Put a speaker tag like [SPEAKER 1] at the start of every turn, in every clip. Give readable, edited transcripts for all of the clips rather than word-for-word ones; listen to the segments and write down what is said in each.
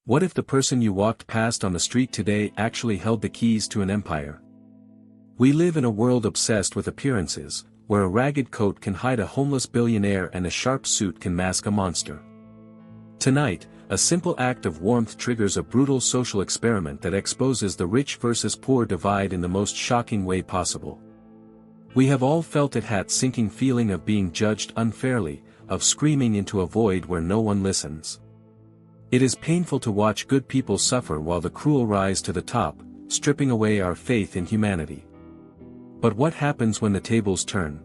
[SPEAKER 1] What if the person you walked past on the street today actually held the keys to an empire? We live in a world obsessed with appearances, where a ragged coat can hide a homeless billionaire and a sharp suit can mask a monster. Tonight, a simple act of warmth triggers a brutal social experiment that exposes the rich versus poor divide in the most shocking way possible. We have all felt that sinking feeling of being judged unfairly, of screaming into a void where no one listens. It is painful to watch good people suffer while the cruel rise to the top, stripping away our faith in humanity. But what happens when the tables turn?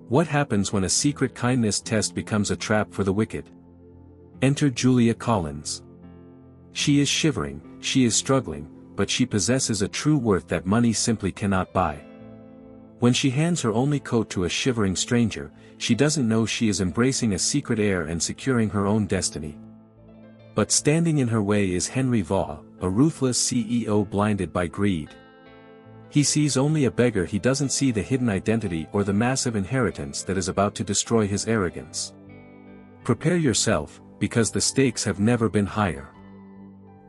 [SPEAKER 1] What happens when a secret kindness test becomes a trap for the wicked? Enter Julia Collins. She is shivering, she is struggling, but she possesses a true worth that money simply cannot buy. When she hands her only coat to a shivering stranger, she doesn't know she is embracing a secret heir and securing her own destiny. But standing in her way is Henry Vaugh, a ruthless CEO blinded by greed. He sees only a beggar, he doesn't see the hidden identity or the massive inheritance that is about to destroy his arrogance. Prepare yourself, because the stakes have never been higher.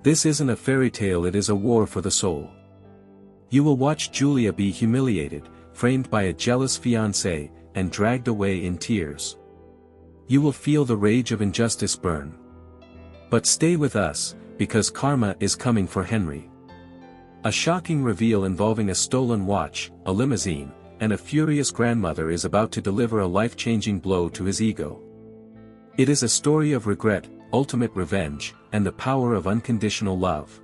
[SPEAKER 1] This isn't a fairy tale, it is a war for the soul. You will watch Julia be humiliated, framed by a jealous fiancé, and dragged away in tears. You will feel the rage of injustice burn. But stay with us, because karma is coming for Henry. A shocking reveal involving a stolen watch, a limousine, and a furious grandmother is about to deliver a life-changing blow to his ego. It is a story of regret, ultimate revenge, and the power of unconditional love.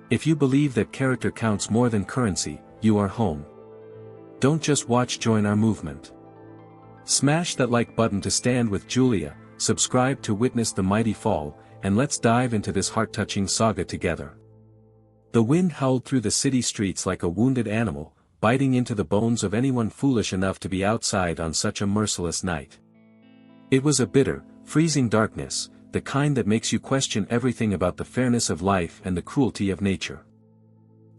[SPEAKER 1] If you believe that character counts more than currency, you are home. Don't just watch, join our movement. Smash that like button to stand with Julia, subscribe to witness the mighty fall, and let's dive into this heart-touching saga together. The wind howled through the city streets like a wounded animal, biting into the bones of anyone foolish enough to be outside on such a merciless night. It was a bitter, freezing darkness, the kind that makes you question everything about the fairness of life and the cruelty of nature.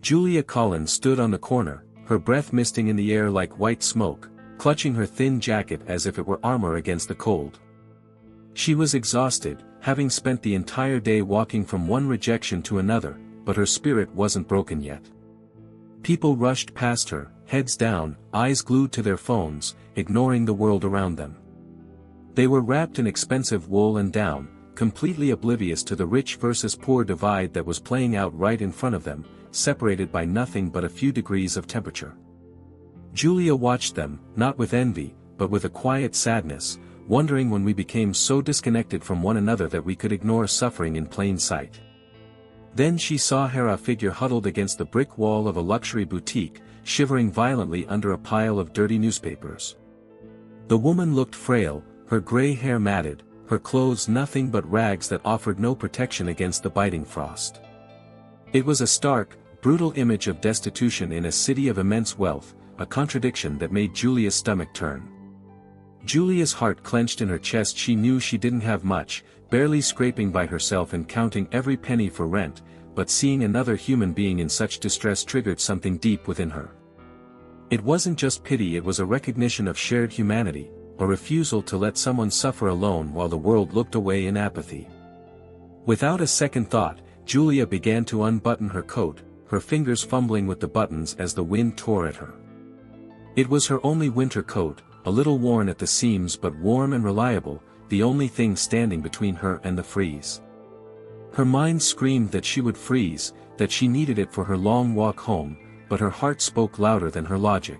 [SPEAKER 1] Julia Collins stood on the corner, her breath misting in the air like white smoke, clutching her thin jacket as if it were armor against the cold. She was exhausted, having spent the entire day walking from one rejection to another, but her spirit wasn't broken yet. People rushed past her, heads down, eyes glued to their phones, ignoring the world around them. They were wrapped in expensive wool and down, completely oblivious to the rich versus poor divide that was playing out right in front of them, separated by nothing but a few degrees of temperature. Julia watched them, not with envy, but with a quiet sadness, wondering when we became so disconnected from one another that we could ignore suffering in plain sight. Then she saw Hera figure huddled against the brick wall of a luxury boutique, shivering violently under a pile of dirty newspapers. The woman looked frail, her gray hair matted, her clothes nothing but rags that offered no protection against the biting frost. It was a stark, brutal image of destitution in a city of immense wealth, a contradiction that made Julia's stomach turn. Julia's heart clenched in her chest. She knew she didn't have much, barely scraping by herself and counting every penny for rent, but seeing another human being in such distress triggered something deep within her. It wasn't just pity, it was a recognition of shared humanity, a refusal to let someone suffer alone while the world looked away in apathy. Without a second thought, Julia began to unbutton her coat, her fingers fumbling with the buttons as the wind tore at her. It was her only winter coat, a little worn at the seams but warm and reliable, the only thing standing between her and the freeze. Her mind screamed that she would freeze, that she needed it for her long walk home, but her heart spoke louder than her logic.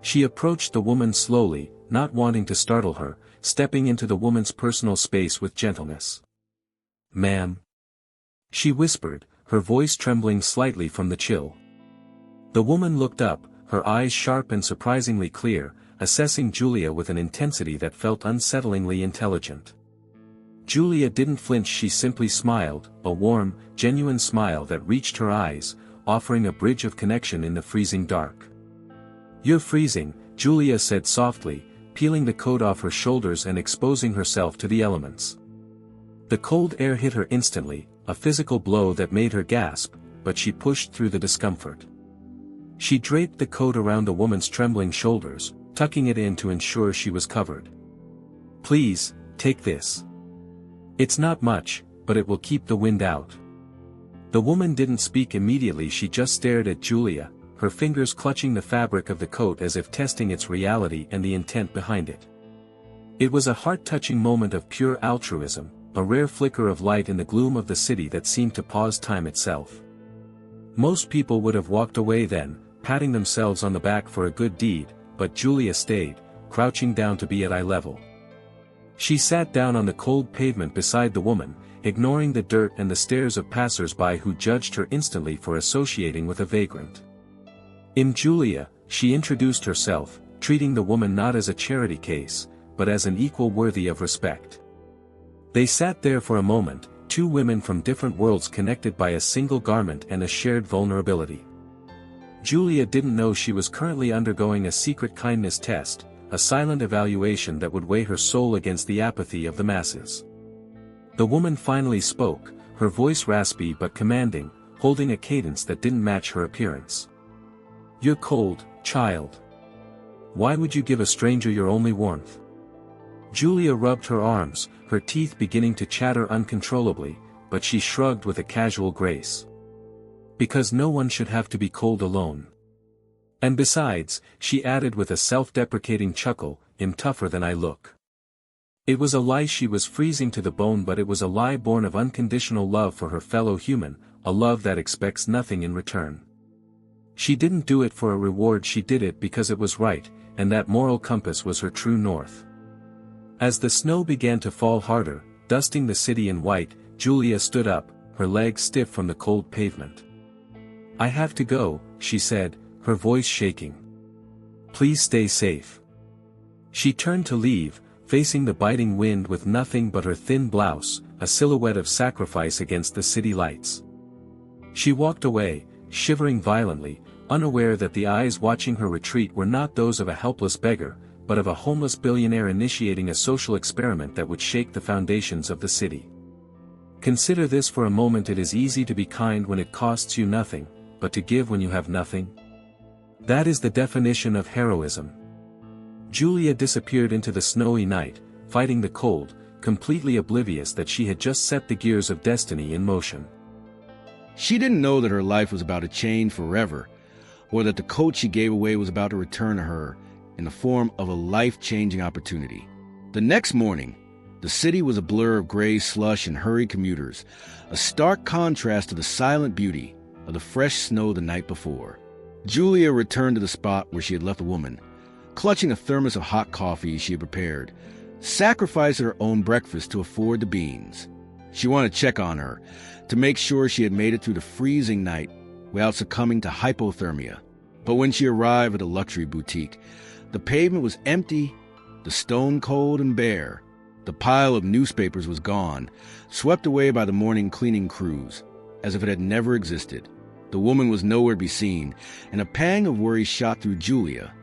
[SPEAKER 1] She approached the woman slowly, not wanting to startle her, stepping into the woman's personal space with gentleness. "Ma'am," she whispered, her voice trembling slightly from the chill. The woman looked up, her eyes sharp and surprisingly clear, assessing Julia with an intensity that felt unsettlingly intelligent. Julia didn't flinch, she simply smiled, a warm, genuine smile that reached her eyes, offering a bridge of connection in the freezing dark. "You're freezing," Julia said softly, peeling the coat off her shoulders and exposing herself to the elements. The cold air hit her instantly, a physical blow that made her gasp, but she pushed through the discomfort. She draped the coat around the woman's trembling shoulders, tucking it in to ensure she was covered. "Please, take this. It's not much, but it will keep the wind out." The woman didn't speak immediately. She just stared at Julia, her fingers clutching the fabric of the coat as if testing its reality and the intent behind it. It was a heart-touching moment of pure altruism, a rare flicker of light in the gloom of the city that seemed to pause time itself. Most people would have walked away then, patting themselves on the back for a good deed, but Julia stayed, crouching down to be at eye level. She sat down on the cold pavement beside the woman, ignoring the dirt and the stares of passers-by who judged her instantly for associating with a vagrant. In Julia, she introduced herself, treating the woman not as a charity case, but as an equal worthy of respect. They sat there for a moment, two women from different worlds connected by a single garment and a shared vulnerability. Julia didn't know she was currently undergoing a secret kindness test, a silent evaluation that would weigh her soul against the apathy of the masses. The woman finally spoke, her voice raspy but commanding, holding a cadence that didn't match her appearance. "You're cold, child. Why would you give a stranger your only warmth?" Julia rubbed her arms, her teeth beginning to chatter uncontrollably, but she shrugged with a casual grace. "Because no one should have to be cold alone. And besides," she added with a self-deprecating chuckle, "I'm tougher than I look." It was a lie. She was freezing to the bone, but it was a lie born of unconditional love for her fellow human, a love that expects nothing in return. She didn't do it for a reward. She did it because it was right, and that moral compass was her true north. As the snow began to fall harder, dusting the city in white, Julia stood up, her legs stiff from the cold pavement. "I have to go," she said, her voice shaking. "Please stay safe." She turned to leave, facing the biting wind with nothing but her thin blouse, a silhouette of sacrifice against the city lights. She walked away, shivering violently, unaware that the eyes watching her retreat were not those of a helpless beggar, but of a homeless billionaire initiating a social experiment that would shake the foundations of the city. Consider this for a moment. It is easy to be kind when it costs you nothing, but to give when you have nothing? That is the definition of heroism. Julia disappeared into the snowy night, fighting the cold, completely oblivious that she had just set the gears of destiny in motion.
[SPEAKER 2] She didn't know that her life was about to change forever, or that the coat she gave away was about to return to her in the form of a life-changing opportunity. The next morning, the city was a blur of gray slush and hurried commuters, a stark contrast to the silent beauty of the fresh snow the night before. Julia returned to the spot where she had left the woman, clutching a thermos of hot coffee she had prepared, sacrificing her own breakfast to afford the beans. She wanted to check on her, to make sure she had made it through the freezing night without succumbing to hypothermia. But when she arrived at a luxury boutique, the pavement was empty, the stone cold and bare. The pile of newspapers was gone, swept away by the morning cleaning crews, as if it had never existed. The woman was nowhere to be seen, and a pang of worry shot through Julia,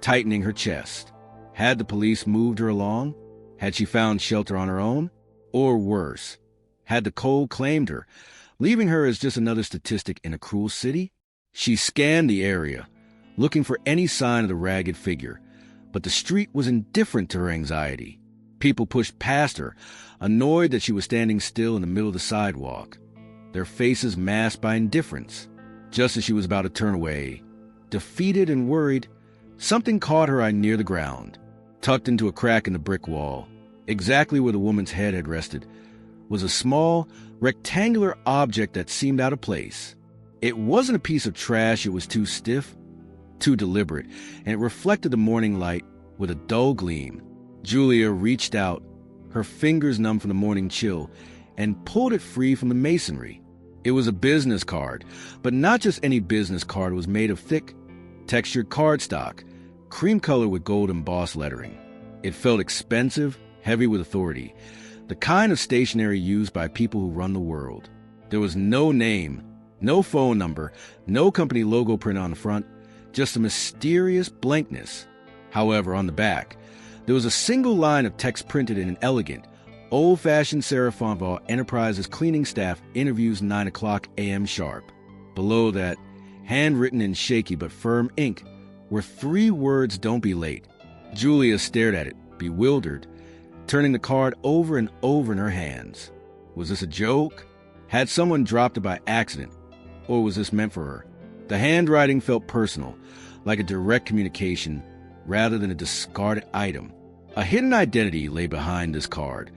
[SPEAKER 2] tightening her chest. Had the police moved her along? Had she found shelter on her own? Or worse, had the cold claimed her, leaving her as just another statistic in a cruel city? She scanned the area, looking for any sign of the ragged figure, but the street was indifferent to her anxiety. People pushed past her, annoyed that she was standing still in the middle of the sidewalk, their faces masked by indifference. Just as she was about to turn away, defeated and worried, something caught her eye near the ground. Tucked into a crack in the brick wall, exactly where the woman's head had rested, was a small, rectangular object that seemed out of place. It wasn't a piece of trash. It was too stiff, too deliberate, and it reflected the morning light with a dull gleam. Julia reached out, her fingers numb from the morning chill, and pulled it free from the masonry. It was a business card, but not just any business card. It was made of thick, textured cardstock, cream color with gold embossed lettering. It felt expensive, heavy with authority, the kind of stationery used by people who run the world. There was no name, no phone number, no company logo printed on the front, just a mysterious blankness. However, on the back, there was a single line of text printed in an elegant, old-fashioned serif font: Vaugh Enterprises cleaning staff interviews 9 o'clock a.m. sharp. Below that, handwritten in shaky but firm ink, were 3 words: "Don't be late." Julia stared at it, bewildered, turning the card over and over in her hands. Was this a joke? Had someone dropped it by accident? Or was this meant for her? The handwriting felt personal, like a direct communication, rather than a discarded item. A hidden identity lay behind this card,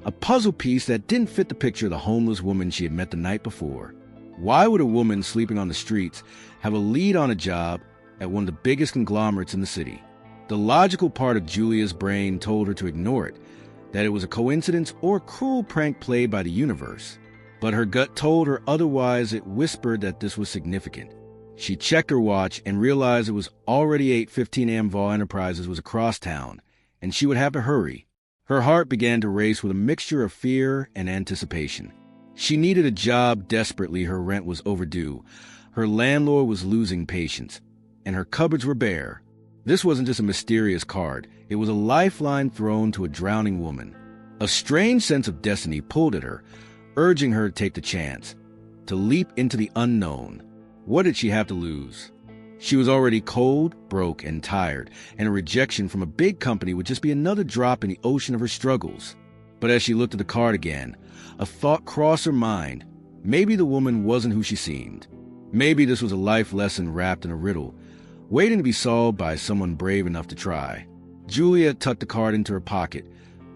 [SPEAKER 2] a puzzle piece that didn't fit the picture of the homeless woman she had met the night before. Why would a woman sleeping on the streets have a lead on a job at one of the biggest conglomerates in the city? The logical part of Julia's brain told her to ignore it, that it was a coincidence or a cruel prank played by the universe. But her gut told her otherwise. It whispered that this was significant. She checked her watch and realized it was already 8:15 a.m. Vaugh Enterprises was across town, and she would have to hurry. Her heart began to race with a mixture of fear and anticipation. She needed a job desperately. Her rent was overdue. Her landlord was losing patience, and her cupboards were bare. This wasn't just a mysterious card. It was a lifeline thrown to a drowning woman. A strange sense of destiny pulled at her, urging her to take the chance, to leap into the unknown. What did she have to lose? She was already cold, broke, and tired, and a rejection from a big company would just be another drop in the ocean of her struggles. But as she looked at the card again, a thought crossed her mind. Maybe the woman wasn't who she seemed. Maybe this was a life lesson wrapped in a riddle, waiting to be solved by someone brave enough to try. Julia tucked the card into her pocket,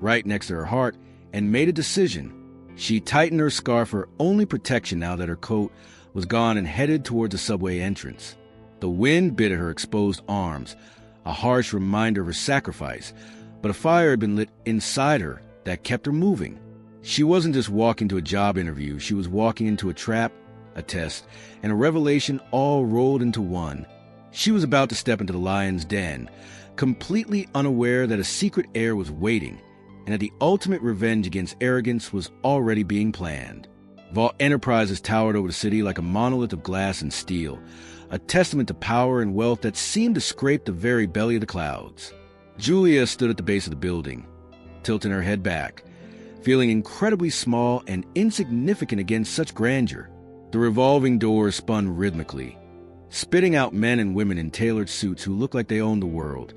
[SPEAKER 2] right next to her heart, and made a decision. She tightened her scarf, her only protection now that her coat was gone, and headed toward the subway entrance. The wind bit at her exposed arms, a harsh reminder of her sacrifice, but a fire had been lit inside her that kept her moving. She wasn't just walking to a job interview, she was walking into a trap, a test, and a revelation all rolled into one. She was about to step into the lion's den, completely unaware that a secret heir was waiting, and that the ultimate revenge against arrogance was already being planned. Vaugh Enterprises towered over the city like a monolith of glass and steel, a testament to power and wealth that seemed to scrape the very belly of the clouds. Julia stood at the base of the building, tilting her head back, feeling incredibly small and insignificant against such grandeur. The revolving doors spun rhythmically, spitting out men and women in tailored suits who looked like they owned the world,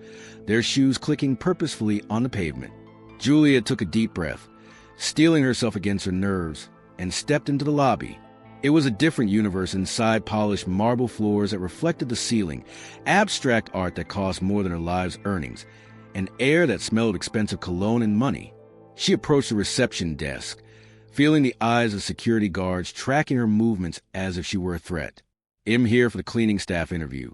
[SPEAKER 2] their shoes clicking purposefully on the pavement. Julia took a deep breath, steeling herself against her nerves, and stepped into the lobby. It was a different universe inside polished marble floors that reflected the ceiling, abstract art that cost more than her life's earnings, an air that smelled expensive cologne and money. She approached the reception desk, feeling the eyes of security guards tracking her movements as if she were a threat. "I'm here for the cleaning staff interview,"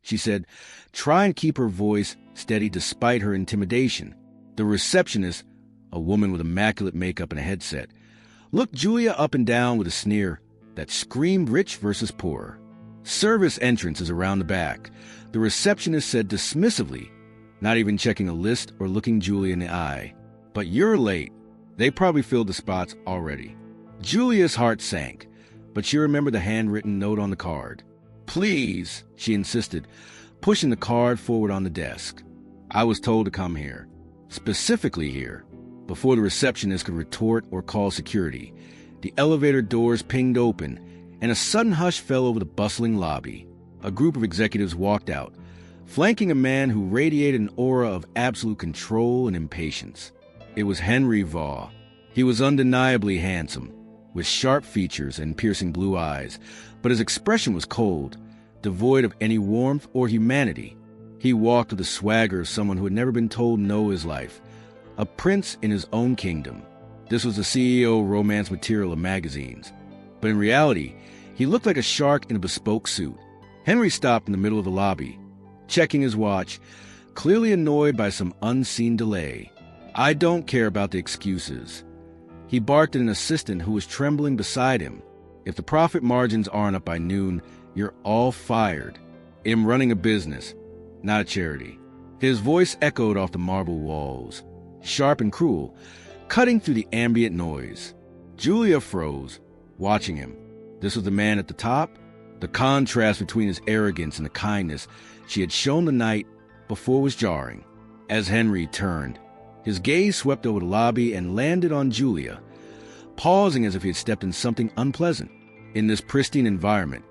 [SPEAKER 2] she said, trying to keep her voice steady despite her intimidation. The receptionist, a woman with immaculate makeup and a headset, looked Julia up and down with a sneer that screamed rich versus poor. "Service entrance is around the back," the receptionist said dismissively, not even checking a list or looking Julia in the eye. "But you're late. They probably filled the spots already." Julia's heart sank, but she remembered the handwritten note on the card. "Please," she insisted, pushing the card forward on the desk. "I was told to come here. Specifically here." Before the receptionist could retort or call security, the elevator doors pinged open, and a sudden hush fell over the bustling lobby. A group of executives walked out, flanking a man who radiated an aura of absolute control and impatience. It was Henry Vaugh. He was undeniably handsome, with sharp features and piercing blue eyes, but his expression was cold, devoid of any warmth or humanity. He walked with the swagger of someone who had never been told no his life, a prince in his own kingdom. This was the CEO romance material of magazines. But in reality, he looked like a shark in a bespoke suit. Henry stopped in the middle of the lobby, checking his watch, clearly annoyed by some unseen delay. "I don't care about the excuses," he barked at an assistant who was trembling beside him. "If the profit margins aren't up by noon, you're all fired. I'm running a business, not a charity." His voice echoed off the marble walls, sharp and cruel, cutting through the ambient noise. Julia froze, watching him. This was the man at the top. The contrast between his arrogance and the kindness she had shown the night before was jarring. As Henry turned, his gaze swept over the lobby and landed on Julia, pausing as if he had stepped in something unpleasant. In this pristine environment,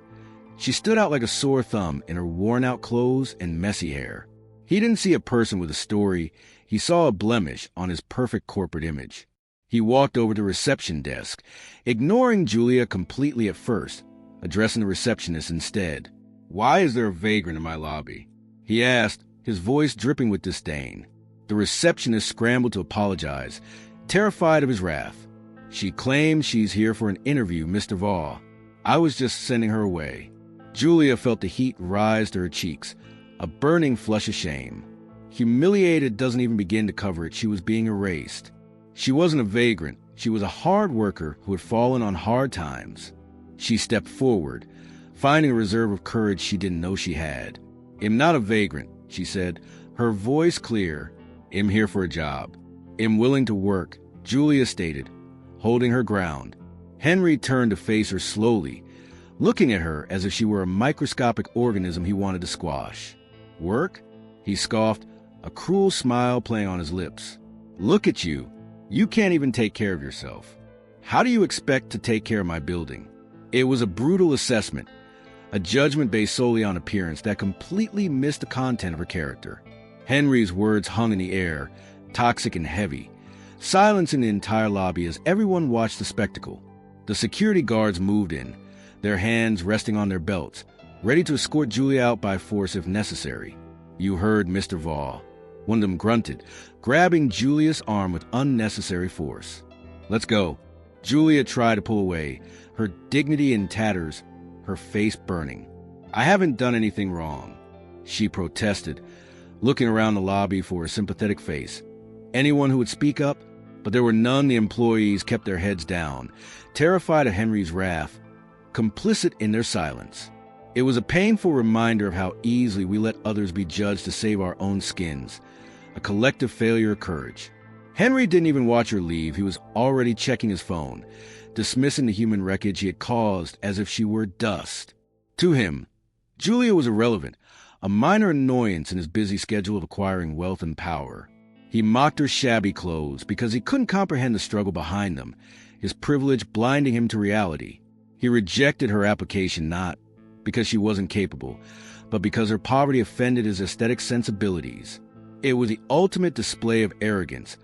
[SPEAKER 2] she stood out like a sore thumb in her worn-out clothes and messy hair. He didn't see a person with a story. He saw a blemish on his perfect corporate image. He walked over to the reception desk, ignoring Julia completely at first, addressing the receptionist instead. "Why is there a vagrant in my lobby?" he asked, his voice dripping with disdain. The receptionist scrambled to apologize, terrified of his wrath. "She claims she's here for an interview, Mr. Vaugh. I was just sending her away." Julia felt the heat rise to her cheeks, a burning flush of shame. Humiliated doesn't even begin to cover it. She was being erased. She wasn't a vagrant. She was a hard worker who had fallen on hard times. She stepped forward, finding a reserve of courage she didn't know she had. "I'm not a vagrant," she said, her voice clear. "I'm here for a job. I'm willing to work," Julia stated, holding her ground. Henry turned to face her slowly, looking at her as if she were a microscopic organism he wanted to squash. "Work?" he scoffed, a cruel smile playing on his lips. "Look at you. You can't even take care of yourself. How do you expect to take care of my building?" It was a brutal assessment, a judgment based solely on appearance that completely missed the content of her character. Henry's words hung in the air, toxic and heavy, silencing the entire lobby as everyone watched the spectacle. The security guards moved in, their hands resting on their belts, ready to escort Julia out by force if necessary. "You heard Mr. Vaugh," one of them grunted, grabbing Julia's arm with unnecessary force. "Let's go." Julia tried to pull away, her dignity in tatters, her face burning. "I haven't done anything wrong," she protested, looking around the lobby for a sympathetic face. Anyone who would speak up? But there were none. The employees kept their heads down, terrified of Henry's wrath, complicit in their silence. It was a painful reminder of how easily we let others be judged to save our own skins, a collective failure of courage. Henry didn't even watch her leave. He was already checking his phone, dismissing the human wreckage he had caused as if she were dust. To him, Julia was irrelevant, a minor annoyance in his busy schedule of acquiring wealth and power. He mocked her shabby clothes because he couldn't comprehend the struggle behind them, his privilege blinding him to reality. He rejected her application not because she wasn't capable, but because her poverty offended his aesthetic sensibilities. It was the ultimate display of arrogance,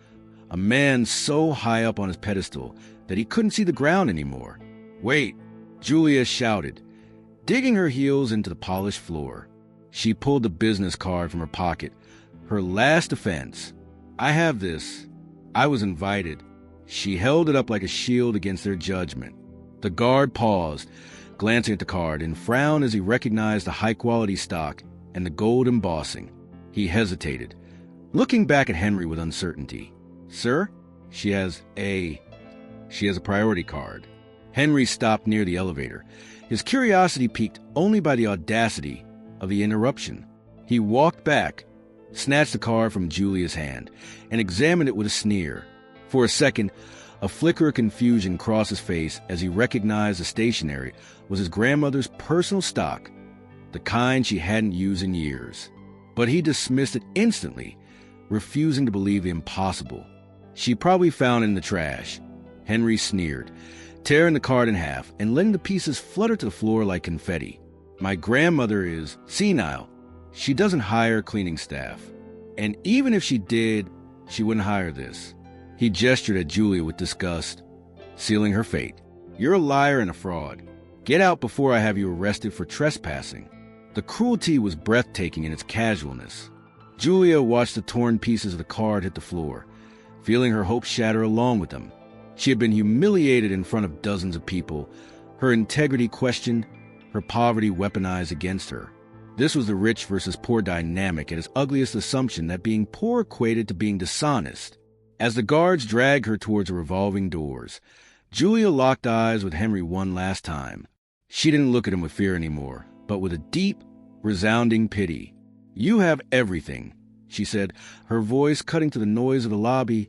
[SPEAKER 2] a man so high up on his pedestal that he couldn't see the ground anymore. "Wait," Julia shouted, digging her heels into the polished floor. She pulled the business card from her pocket, her last defense. "I have this. I was invited." She held it up like a shield against their judgment. The guard paused, glancing at the card, and frowned as he recognized the high-quality stock and the gold embossing. He hesitated, looking back at Henry with uncertainty. "Sir, she has a priority card." Henry stopped near the elevator, his curiosity piqued only by the audacity of the interruption. He walked back, snatched the card from Julia's hand, and examined it with a sneer. For a second, a flicker of confusion crossed his face as he recognized the stationery was his grandmother's personal stock, the kind she hadn't used in years. But he dismissed it instantly, refusing to believe the impossible. "She probably found it in the trash," Henry sneered, tearing the card in half and letting the pieces flutter to the floor like confetti. "My grandmother is senile. She doesn't hire cleaning staff. And even if she did, she wouldn't hire this." He gestured at Julia with disgust, sealing her fate. "You're a liar and a fraud. Get out before I have you arrested for trespassing." The cruelty was breathtaking in its casualness. Julia watched the torn pieces of the card hit the floor, feeling her hopes shatter along with them. She had been humiliated in front of dozens of people, her integrity questioned, her poverty weaponized against her. This was the rich versus poor dynamic at its ugliest assumption that being poor equated to being dishonest. As the guards dragged her towards the revolving doors, Julia locked eyes with Henry one last time. She didn't look at him with fear anymore, but with a deep, resounding pity. "You have everything," she said, her voice cutting to the noise of the lobby,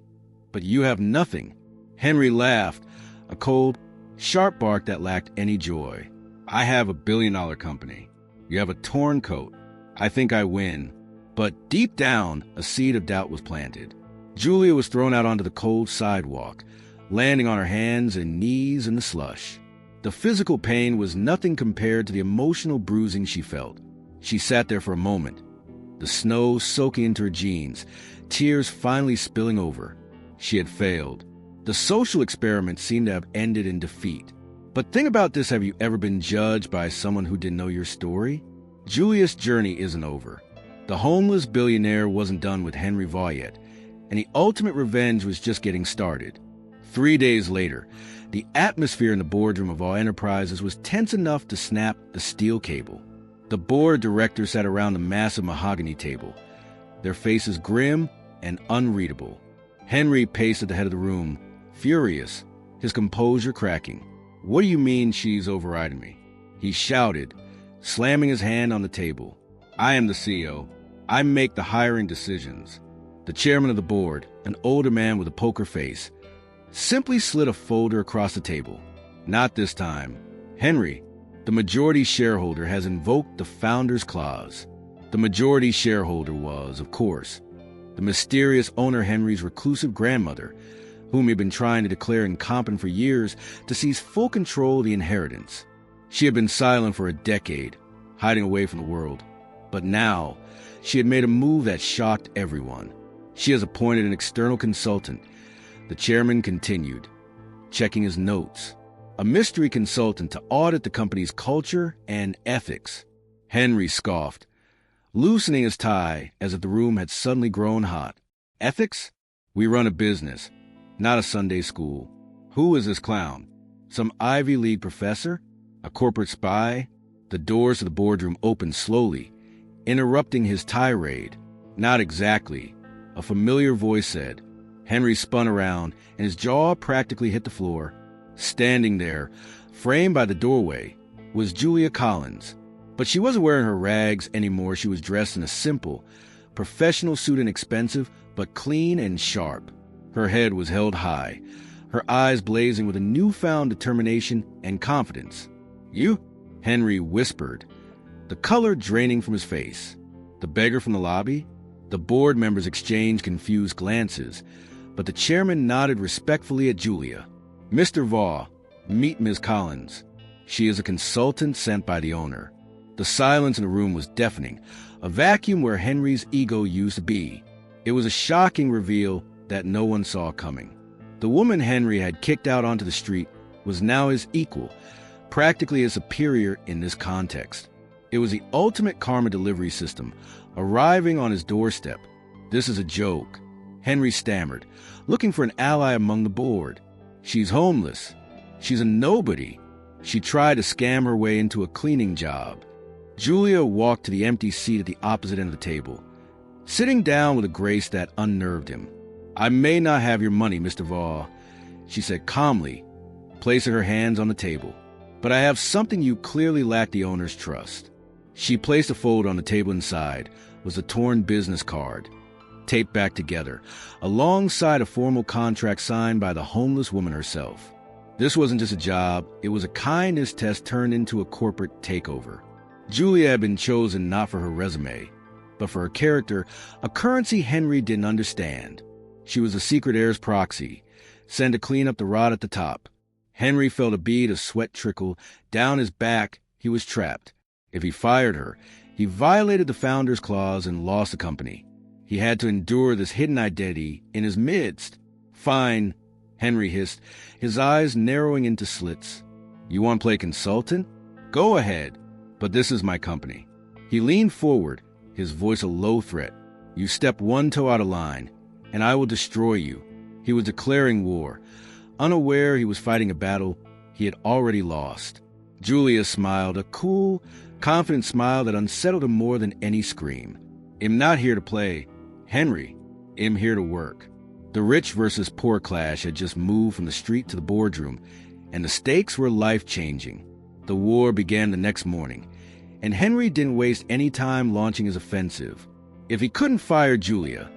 [SPEAKER 2] "but you have nothing." Henry laughed, a cold, sharp bark that lacked any joy. "I have $1 billion company. You have a torn coat. I think I win." But deep down, a seed of doubt was planted. Julia was thrown out onto the cold sidewalk, landing on her hands and knees in the slush. The physical pain was nothing compared to the emotional bruising she felt. She sat there for a moment, the snow soaking into her jeans, tears finally spilling over. She had failed. The social experiment seemed to have ended in defeat. But think about this, have you ever been judged by someone who didn't know your story? Julia's journey isn't over. The homeless billionaire wasn't done with Henry Vaugh yet, and the ultimate revenge was just getting started. 3 days later, the atmosphere in the boardroom of Vaugh Enterprises was tense enough to snap the steel cable. The board of directors sat around the massive mahogany table, their faces grim and unreadable. Henry paced at the head of the room, furious, his composure cracking. "What do you mean she's overriding me?" he shouted, slamming his hand on the table. "I am the CEO. I make the hiring decisions." The chairman of the board, an older man with a poker face, simply slid a folder across the table. "Not this time. Henry, the majority shareholder, has invoked the founder's clause." The majority shareholder was, of course, the mysterious owner Henry's reclusive grandmother, whom he had been trying to declare incompetent for years to seize full control of the inheritance. She had been silent for a decade, hiding away from the world. But now, she had made a move that shocked everyone. She has appointed an external consultant. The chairman continued, checking his notes. A mystery consultant to audit the company's culture and ethics. Henry scoffed, loosening his tie as if the room had suddenly grown hot. "Ethics? We run a business, not a Sunday school. Who is this clown? Some Ivy League professor? A corporate spy?" The doors to the boardroom opened slowly, interrupting his tirade. "Not exactly," a familiar voice said. Henry spun around, and his jaw practically hit the floor. Standing there, framed by the doorway, was Julia Collins. But she wasn't wearing her rags anymore. She was dressed in a simple, professional suit, inexpensive, but clean and sharp. Her head was held high, her eyes blazing with a newfound determination and confidence. "You?" Henry whispered, the color draining from his face. "The beggar from the lobby?" The board members exchanged confused glances, but the chairman nodded respectfully at Julia. "Mr. Vaugh, meet Ms. Collins. She is a consultant sent by the owner." The silence in the room was deafening, a vacuum where Henry's ego used to be. It was a shocking reveal that no one saw coming. The woman Henry had kicked out onto the street was now his equal, practically his superior in this context. It was the ultimate karma delivery system, arriving on his doorstep. "This is a joke," Henry stammered, looking for an ally among the board. "She's homeless. She's a nobody. She tried to scam her way into a cleaning job." Julia walked to the empty seat at the opposite end of the table, sitting down with a grace that unnerved him. "I may not have your money, Mr. Vaugh," she said calmly, placing her hands on the table. "But I have something you clearly lack the owner's trust." She placed a folder on the table. Inside was a torn business card, taped back together, alongside a formal contract signed by the homeless woman herself. This wasn't just a job, it was a kindness test turned into a corporate takeover. Julia had been chosen not for her resume, but for her character, a currency Henry didn't understand. She was a secret heir's proxy, sent to clean up the rot at the top. Henry felt a bead of sweat trickle down his back. He was trapped. If he fired her, he violated the founder's clause and lost the company. He had to endure this hidden identity in his midst. "Fine," Henry hissed, his eyes narrowing into slits. "You want to play consultant? Go ahead, but this is my company." He leaned forward, his voice a low threat. "You step one toe out of line, and I will destroy you." He was declaring war, unaware he was fighting a battle he had already lost. Julia smiled, a cool, confident smile that unsettled him more than any scream. "I'm not here to play, Henry. I'm here to work." The rich versus poor clash had just moved from the street to the boardroom, and the stakes were life-changing. The war began the next morning, and Henry didn't waste any time launching his offensive. If he couldn't fire Julia,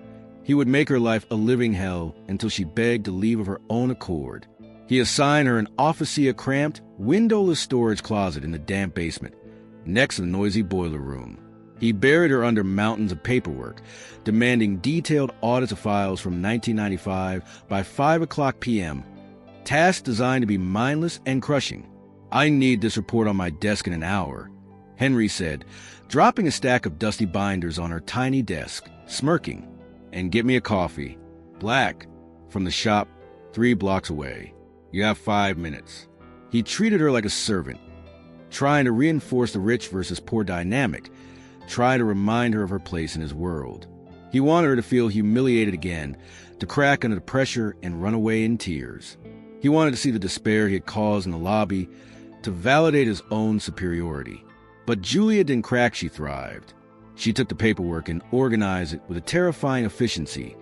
[SPEAKER 2] he would make her life a living hell until she begged to leave of her own accord. He assigned her an officia cramped, windowless storage closet in the damp basement, next to the noisy boiler room. He buried her under mountains of paperwork, demanding detailed audits of files from 1995 by 5 o'clock p.m., tasks designed to be mindless and crushing. "I need this report on my desk in an hour," Henry said, dropping a stack of dusty binders on her tiny desk, smirking. "And get me a coffee. Black, from the shop, 3 blocks away. You have 5 minutes. He treated her like a servant, trying to reinforce the rich versus poor dynamic, trying to remind her of her place in his world. He wanted her to feel humiliated again, to crack under the pressure and run away in tears. He wanted to see the despair he had caused in the lobby, to validate his own superiority. But Julia didn't crack, she thrived. She took the paperwork and organized it with a terrifying efficiency,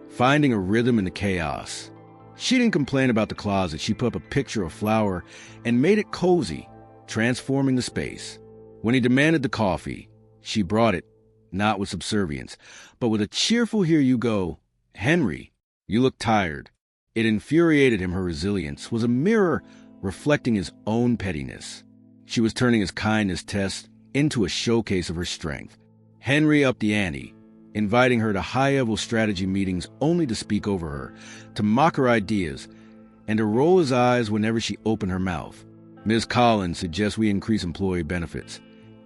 [SPEAKER 2] finding a rhythm in the chaos. She didn't complain about the closet. She put up a picture of a flower and made it cozy, transforming the space. When he demanded the coffee, she brought it, not with subservience, but with a cheerful "Here you go. Henry, you look tired." It infuriated him. Her resilience was a mirror reflecting his own pettiness. She was turning his kindness test into a showcase of her strength. Henry upped the ante, inviting her to high-level strategy meetings only to speak over her, to mock her ideas, and to roll his eyes whenever she opened her mouth. "Ms. Collins suggests we increase employee benefits."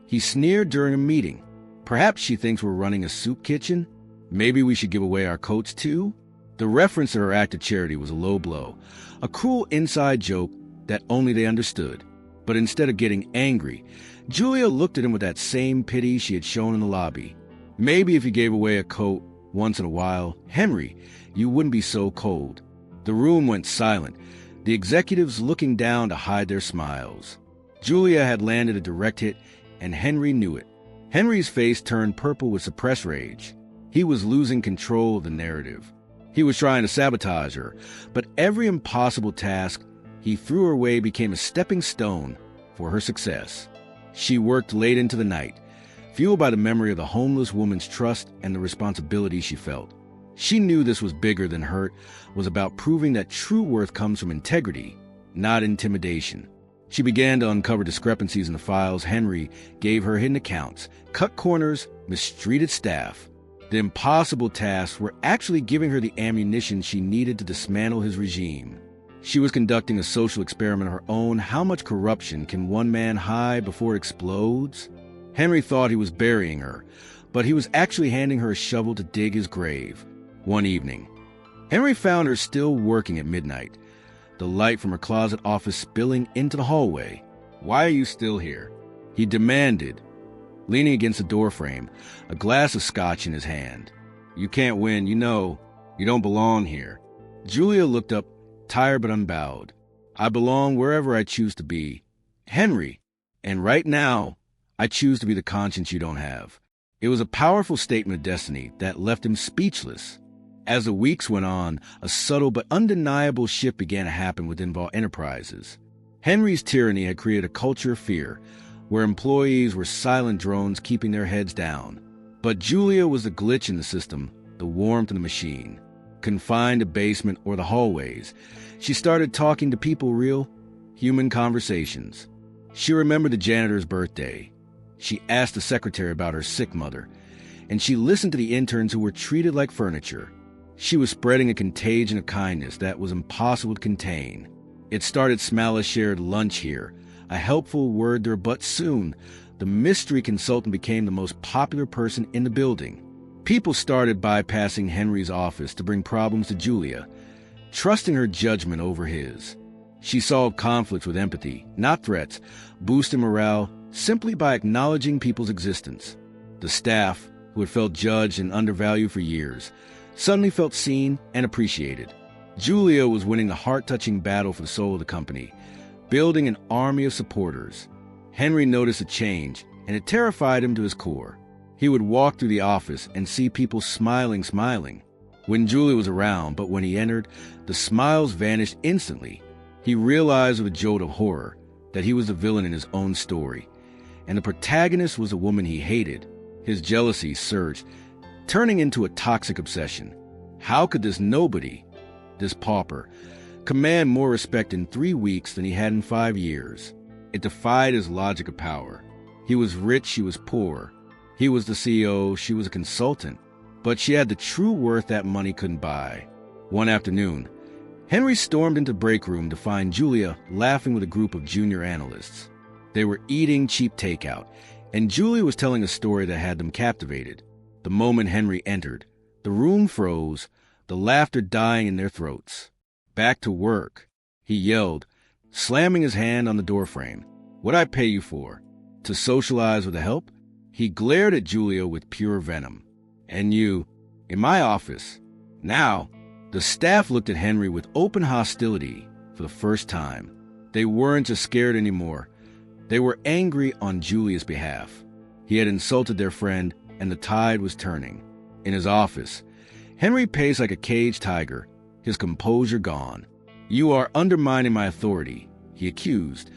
[SPEAKER 2] He sneered during a meeting. "Perhaps she thinks we're running a soup kitchen? Maybe we should give away our coats too?" The reference to her act of charity was a low blow, a cruel inside joke that only they understood. But instead of getting angry, Julia looked at him with that same pity she had shown in the lobby. "Maybe if you gave away a coat once in a while, Henry, you wouldn't be so cold." The room went silent, the executives looking down to hide their smiles. Julia had landed a direct hit, and Henry knew it. Henry's face turned purple with suppressed rage. He was losing control of the narrative. He was trying to sabotage her, but every impossible task he threw her way became a stepping stone for her success. She worked late into the night, fueled by the memory of the homeless woman's trust and the responsibility she felt. She knew this was bigger than hurt, was about proving that true worth comes from integrity, not intimidation. She began to uncover discrepancies in the files. Henry gave her hidden accounts, cut corners, mistreated staff. The impossible tasks were actually giving her the ammunition she needed to dismantle his regime. She was conducting a social experiment of her own. How much corruption can one man hide before it explodes? Henry thought he was burying her, but he was actually handing her a shovel to dig his grave. One evening, Henry found her still working at midnight, the light from her closet office spilling into the hallway. "Why are you still here?" he demanded, leaning against the doorframe, a glass of scotch in his hand. "You can't win, you know. You don't belong here." Julia looked up, tired but unbowed. "I belong wherever I choose to be, Henry, and right now, I choose to be the conscience you don't have." It was a powerful statement of destiny that left him speechless. As the weeks went on, a subtle but undeniable shift began to happen within Vaugh Enterprises. Henry's tyranny had created a culture of fear, where employees were silent drones keeping their heads down. But Julia was the glitch in the system, the warmth in the machine. Confined to basement or the hallways, she started talking to people, real, human conversations. She remembered the janitor's birthday. She asked the secretary about her sick mother, and she listened to the interns who were treated like furniture. She was spreading a contagion of kindness that was impossible to contain. It started Smala shared lunch here, a helpful word there, but soon, the mystery consultant became the most popular person in the building. People started bypassing Henry's office to bring problems to Julia, trusting her judgment over his. She solved conflicts with empathy, not threats, boosting morale simply by acknowledging people's existence. The staff, who had felt judged and undervalued for years, suddenly felt seen and appreciated. Julia was winning the heart-touching battle for the soul of the company, building an army of supporters. Henry noticed a change, and it terrified him to his core. He would walk through the office and see people smiling when Julia was around, but when he entered, the smiles vanished instantly. He realized with a jolt of horror that he was the villain in his own story, and the protagonist was the woman he hated. His jealousy surged, turning into a toxic obsession. How could this nobody, this pauper, command more respect in 3 weeks than he had in 5 years? It defied his logic of power. He was rich, she was poor. He was the CEO, she was a consultant. But she had the true worth that money couldn't buy. One afternoon, Henry stormed into the break room to find Julia laughing with a group of junior analysts. They were eating cheap takeout, and Julia was telling a story that had them captivated. The moment Henry entered, the room froze, the laughter dying in their throats. Back to work, he yelled, slamming his hand on the doorframe. What'd I pay you for? To socialize with the help? He glared at Julia with pure venom. And you, in my office. Now, the staff looked at Henry with open hostility for the first time. They weren't just scared anymore. They were angry on Julia's behalf. He had insulted their friend, and the tide was turning. In his office, Henry paced like a caged tiger, his composure gone. You are undermining my authority, he accused,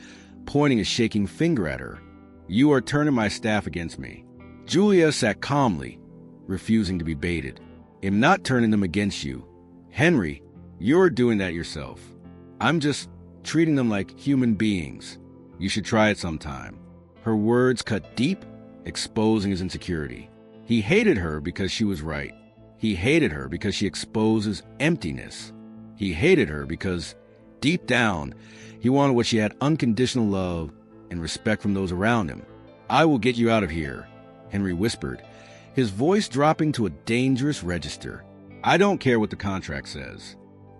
[SPEAKER 2] pointing a shaking finger at her. You are turning my staff against me. Julia sat calmly, refusing to be baited. I'm not turning them against you. Henry, you're doing that yourself. I'm just treating them like human beings. You should try it sometime. Her words cut deep, exposing his insecurity. He hated her because she was right. He hated her because she exposes emptiness. He hated her because, deep down, he wanted what she had: unconditional love and respect from those around him. I will get you out of here, Henry whispered, his voice dropping to a dangerous register. I don't care what the contract says.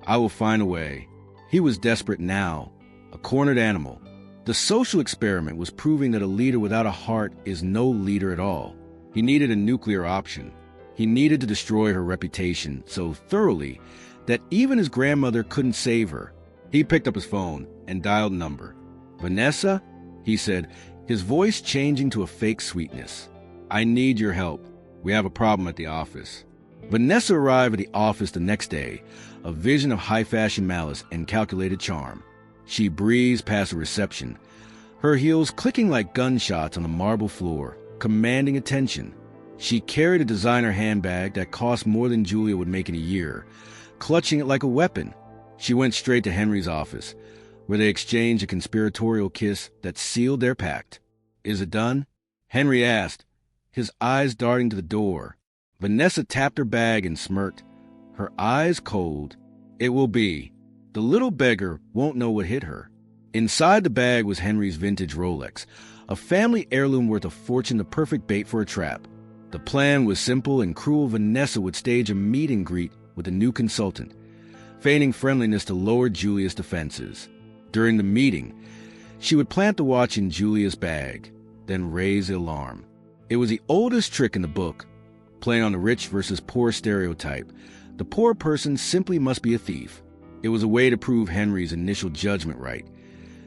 [SPEAKER 2] I will find a way. He was desperate now, a cornered animal. The social experiment was proving that a leader without a heart is no leader at all. He needed a nuclear option. He needed to destroy her reputation so thoroughly that even his grandmother couldn't save her. He picked up his phone and dialed a number. Vanessa, he said, his voice changing to a fake sweetness. I need your help. We have a problem at the office. Vanessa arrived at the office the next day, a vision of high-fashion malice and calculated charm. She breezed past the reception, her heels clicking like gunshots on the marble floor, commanding attention. She carried a designer handbag that cost more than Julia would make in a year, clutching it like a weapon. She went straight to Henry's office, where they exchanged a conspiratorial kiss that sealed their pact. Is it done? Henry asked, his eyes darting to the door. Vanessa tapped her bag and smirked, her eyes cold. It will be. The little beggar won't know what hit her. Inside the bag was Henry's vintage Rolex, a family heirloom worth a fortune, the perfect bait for a trap. The plan was simple and cruel. Vanessa would stage a meet and greet with a new consultant, feigning friendliness to lower Julia's defenses. During the meeting, she would plant the watch in Julia's bag, then raise the alarm. It was the oldest trick in the book, playing on the rich versus poor stereotype. The poor person simply must be a thief. It was a way to prove Henry's initial judgment right,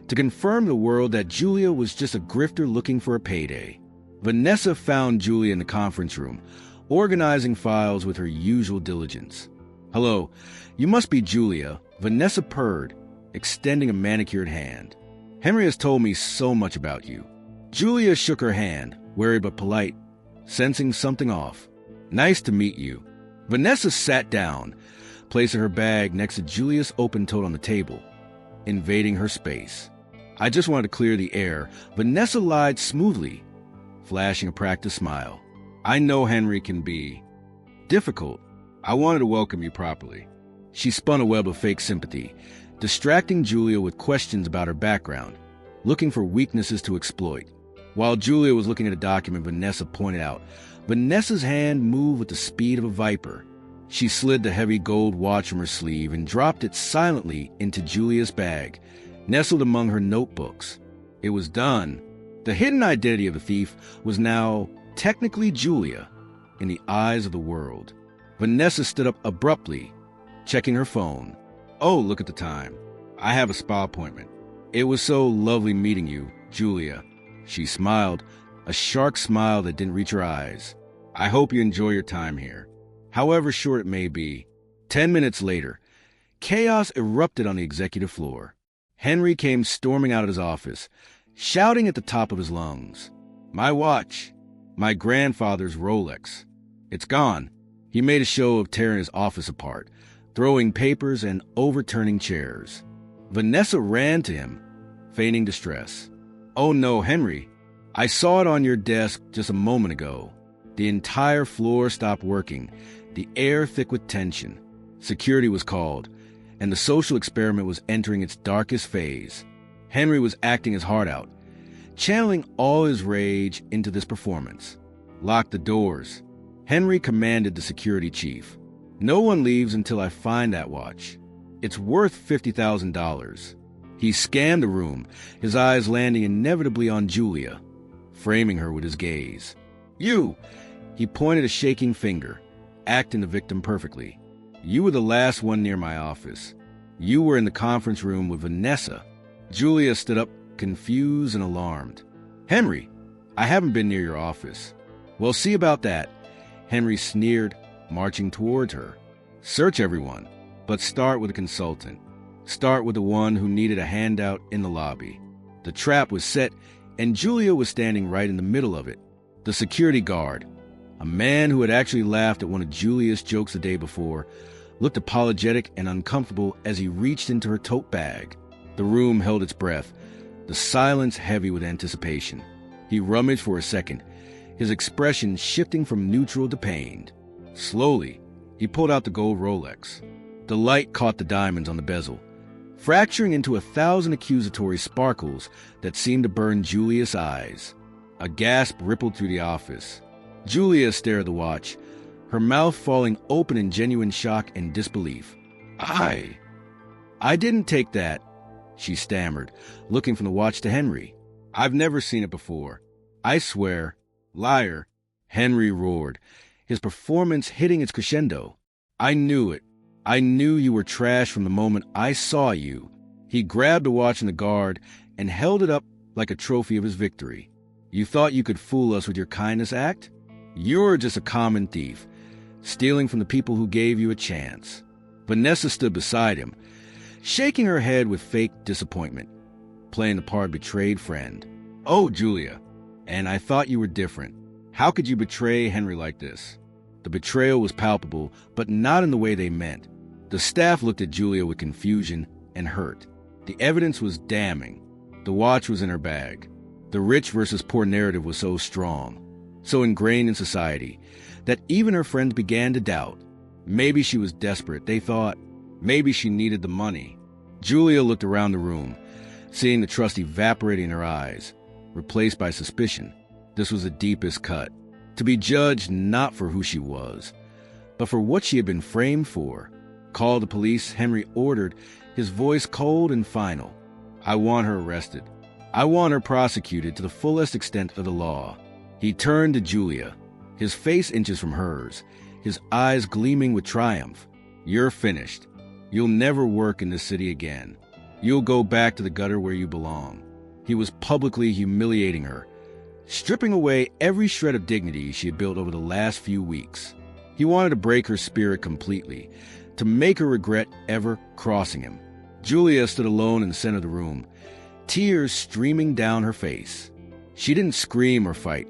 [SPEAKER 2] to confirm the world that Julia was just a grifter looking for a payday. Vanessa found Julia in the conference room, organizing files with her usual diligence. Hello, you must be Julia, Vanessa purred, extending a manicured hand. Henry has told me so much about you. Julia shook her hand, wary but polite, sensing something off. Nice to meet you. Vanessa sat down, placing her bag next to Julia's open tote on the table, invading her space. I just wanted to clear the air. Vanessa lied smoothly, flashing a practiced smile. I know Henry can be difficult. I wanted to welcome you properly. She spun a web of fake sympathy, distracting Julia with questions about her background, looking for weaknesses to exploit. While Julia was looking at a document Vanessa pointed out, Vanessa's hand moved with the speed of a viper. She slid the heavy gold watch from her sleeve and dropped it silently into Julia's bag, nestled among her notebooks. It was done. The hidden identity of the thief was now technically Julia in the eyes of the world. Vanessa stood up abruptly, checking her phone. Oh, look at the time. I have a spa appointment. It was so lovely meeting you, Julia. She smiled, a shark smile that didn't reach her eyes. I hope you enjoy your time here, however short it may be. 10 minutes later, chaos erupted on the executive floor. Henry came storming out of his office, shouting at the top of his lungs. My watch, my grandfather's Rolex. It's gone. He made a show of tearing his office apart, throwing papers and overturning chairs. Vanessa ran to him, feigning distress. Oh no, Henry. I saw it on your desk just a moment ago. The entire floor stopped working, the air thick with tension. Security was called, and the social experiment was entering its darkest phase. Henry was acting his heart out, channeling all his rage into this performance. Lock the doors. Henry commanded the security chief. No one leaves until I find that watch. It's worth $50,000. He scanned the room, his eyes landing inevitably on Julia, framing her with his gaze. You! He pointed a shaking finger, acting the victim perfectly. You were the last one near my office. You were in the conference room with Vanessa. Julia stood up, confused and alarmed. Henry, I haven't been near your office. Well, see about that. Henry sneered, marching towards her. Search everyone, but start with a consultant. Start with the one who needed a handout in the lobby. The trap was set, and Julia was standing right in the middle of it. The security guard, a man who had actually laughed at one of Julia's jokes the day before, looked apologetic and uncomfortable as he reached into her tote bag. The room held its breath, the silence heavy with anticipation. He rummaged for a second, his expression shifting from neutral to pained. Slowly, he pulled out the gold Rolex. The light caught the diamonds on the bezel, fracturing into 1,000 accusatory sparkles that seemed to burn Julia's eyes. A gasp rippled through the office. Julia stared at the watch, her mouth falling open in genuine shock and disbelief. I didn't take that, she stammered, looking from the watch to Henry. I've never seen it before. I swear. Liar, Henry roared, his performance hitting its crescendo. I knew it. I knew you were trash from the moment I saw you. He grabbed the watch in the guard and held it up like a trophy of his victory. You thought you could fool us with your kindness act? You're just a common thief, stealing from the people who gave you a chance. Vanessa stood beside him, shaking her head with fake disappointment, playing the part of betrayed friend. Oh, Julia, and I thought you were different. How could you betray Henry like this? The betrayal was palpable, but not in the way they meant. The staff looked at Julia with confusion and hurt. The evidence was damning. The watch was in her bag. The rich versus poor narrative was so strong, so ingrained in society, that even her friends began to doubt. Maybe she was desperate, they thought. Maybe she needed the money. Julia looked around the room, seeing the trust evaporating in her eyes, replaced by suspicion. This was the deepest cut. To be judged not for who she was, but for what she had been framed for. Call the police, Henry ordered, his voice cold and final. I want her arrested. I want her prosecuted to the fullest extent of the law. He turned to Julia, his face inches from hers, his eyes gleaming with triumph. You're finished. You'll never work in this city again. You'll go back to the gutter where you belong. He was publicly humiliating her, stripping away every shred of dignity she had built over the last few weeks. He wanted to break her spirit completely, to make her regret ever crossing him. Julia stood alone in the center of the room, tears streaming down her face. She didn't scream or fight.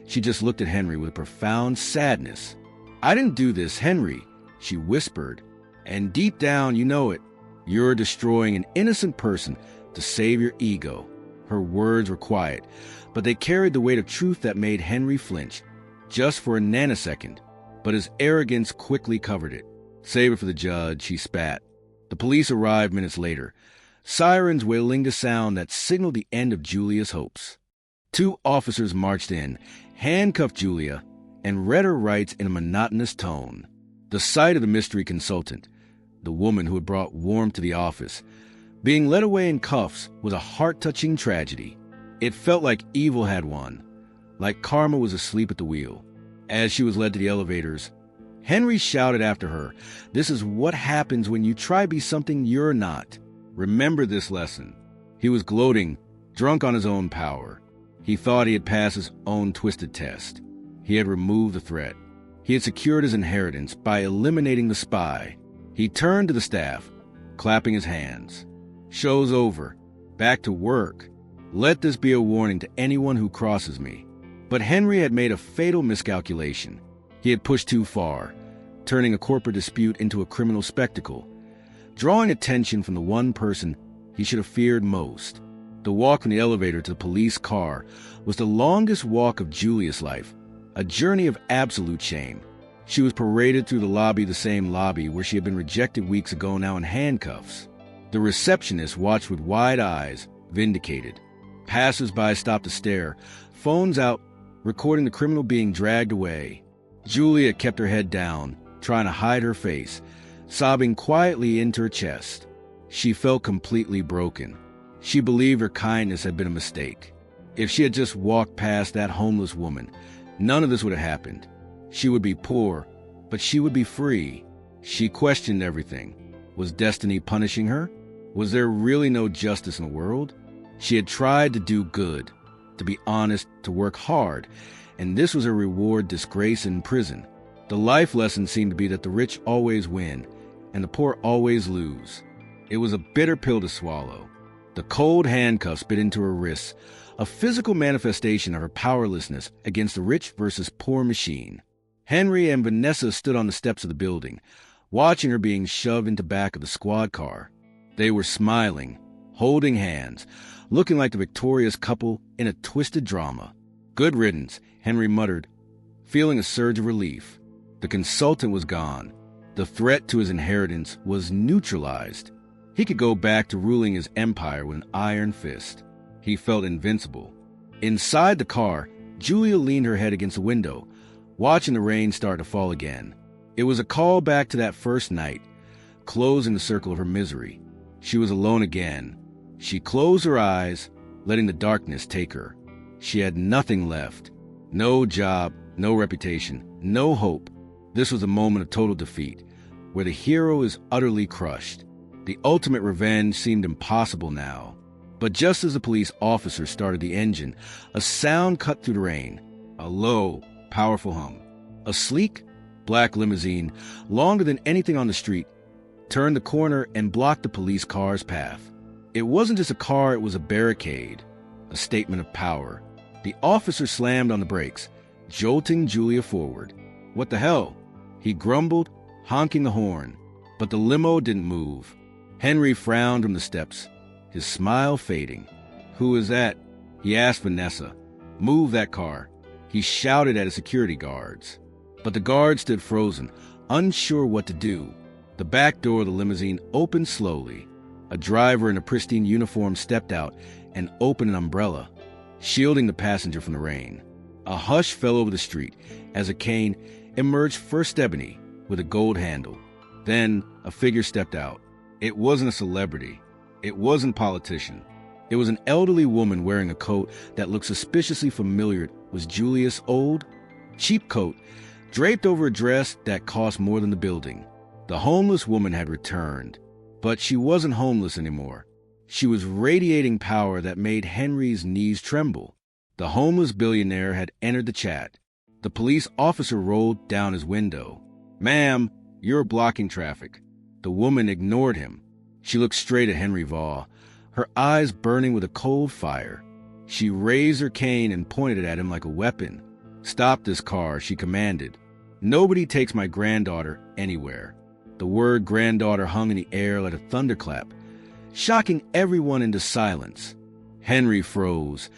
[SPEAKER 2] She just looked at Henry with profound sadness. I didn't do this, Henry, she whispered. And deep down, you know it. You're destroying an innocent person to save your ego. Her words were quiet, but they carried the weight of truth that made Henry flinch, just for a nanosecond. But his arrogance quickly covered it. Save it for the judge, he spat. The police arrived minutes later, sirens wailing a sound that signaled the end of Julia's hopes. 2 officers marched in, handcuffed Julia, and read her rights in a monotonous tone. The sight of the mystery consultant, the woman who had brought warmth to the office, being led away in cuffs was a heart-touching tragedy. It felt like evil had won, like karma was asleep at the wheel. As she was led to the elevators, Henry shouted after her, "This is what happens when you try to be something you're not. Remember this lesson." He was gloating, drunk on his own power. He thought he had passed his own twisted test. He had removed the threat. He had secured his inheritance by eliminating the spy. He turned to the staff, clapping his hands. Show's over. Back to work. Let this be a warning to anyone who crosses me. But Henry had made a fatal miscalculation. He had pushed too far, turning a corporate dispute into a criminal spectacle, drawing attention from the one person he should have feared most. The walk from the elevator to the police car was the longest walk of Julia's life, a journey of absolute shame. She was paraded through the lobby, the same lobby where she had been rejected weeks ago, now in handcuffs. The receptionist watched with wide eyes, vindicated. Passers-by stopped to stare, phones out, recording the criminal being dragged away. Julia kept her head down, trying to hide her face, sobbing quietly into her chest. She felt completely broken. She believed her kindness had been a mistake. If she had just walked past that homeless woman, none of this would have happened. She would be poor, but she would be free. She questioned everything. Was destiny punishing her? Was there really no justice in the world? She had tried to do good, to be honest, to work hard, and this was her reward: disgrace in prison. The life lesson seemed to be that the rich always win, and the poor always lose. It was a bitter pill to swallow. The cold handcuffs bit into her wrists, a physical manifestation of her powerlessness against the rich versus poor machine. Henry and Vanessa stood on the steps of the building, watching her being shoved into back of the squad car. They were smiling, holding hands, looking like the victorious couple in a twisted drama. "Good riddance," Henry muttered, feeling a surge of relief. The consultant was gone. The threat to his inheritance was neutralized. He could go back to ruling his empire with an iron fist. He felt invincible. Inside the car, Julia leaned her head against the window, watching the rain start to fall again. It was a call back to that first night, closing the circle of her misery. She was alone again. She closed her eyes, letting the darkness take her. She had nothing left. No job, no reputation, no hope. This was a moment of total defeat, where the hero is utterly crushed. The ultimate revenge seemed impossible now. But just as the police officer started the engine, a sound cut through the rain. A low, powerful hum. A sleek, black limousine, longer than anything on the street, turned the corner and blocked the police car's path. It wasn't just a car, it was a barricade, a statement of power. The officer slammed on the brakes, jolting Julia forward. "What the hell?" he grumbled, honking the horn. But the limo didn't move. Henry frowned from the steps, his smile fading. "Who is that?" he asked Vanessa. "Move that car," he shouted at his security guards. But the guards stood frozen, unsure what to do. The back door of the limousine opened slowly. A driver in a pristine uniform stepped out and opened an umbrella, shielding the passenger from the rain. A hush fell over the street as a cane emerged, first ebony with a gold handle. Then a figure stepped out. It wasn't a celebrity. It wasn't a politician. It was an elderly woman wearing a coat that looked suspiciously familiar. Was Julia's old, cheap coat draped over a dress that cost more than the building. The homeless woman had returned, but she wasn't homeless anymore. She was radiating power that made Henry's knees tremble. The homeless billionaire had entered the chat. The police officer rolled down his window. "Ma'am, you're blocking traffic." The woman ignored him. She looked straight at Henry Vaugh, her eyes burning with a cold fire. She raised her cane and pointed it at him like a weapon. "Stop this car," she commanded. "Nobody takes my granddaughter anywhere." The word granddaughter hung in the air like a thunderclap, shocking everyone into silence. Henry froze,